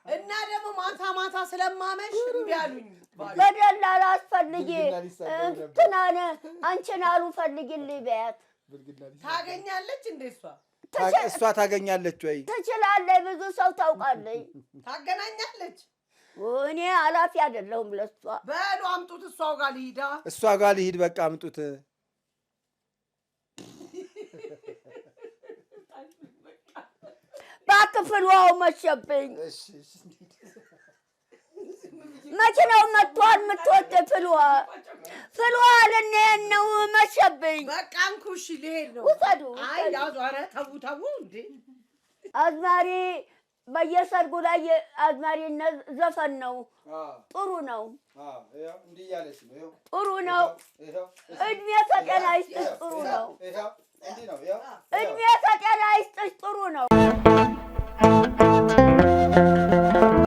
እና ደግሞ ማታ ማታ ስለማመሽ እምቢ አሉኝ። በደላላ አስፈልጊ እንትናን አንቺን አሉ ፈልጊልኝ በያት። ታገኛለች እንዴ? እሷ ታገኛለች ወይ? ትችላለች። ብዙ ሰው ታውቃለች። ታገናኛለች። እኔ ኃላፊ አይደለሁም ለሷ። በሉ አምጡት፣ እሷ ጋር ልሂዳ። እሷ ጋር ልሂድ። በቃ አምጡት። በክፍል ዋው መሸብኝ። መኪናው መጥቷል። የምትወጥ ፍልዋ ልንሄድ ነው። መሸብኝ። በቃ እንኩ እሺ፣ ልሄድ ነው። ውሰዱ። አይ ያዙ። ኧረ ተው እንዴ። አዝማሪ በየሰርጉ ላይ አዝማሪነት ዘፈን ነው። ጥሩ ነው። ጥሩ ነው። እድሜ ከጤና ይስጥ። ጥሩ ነው።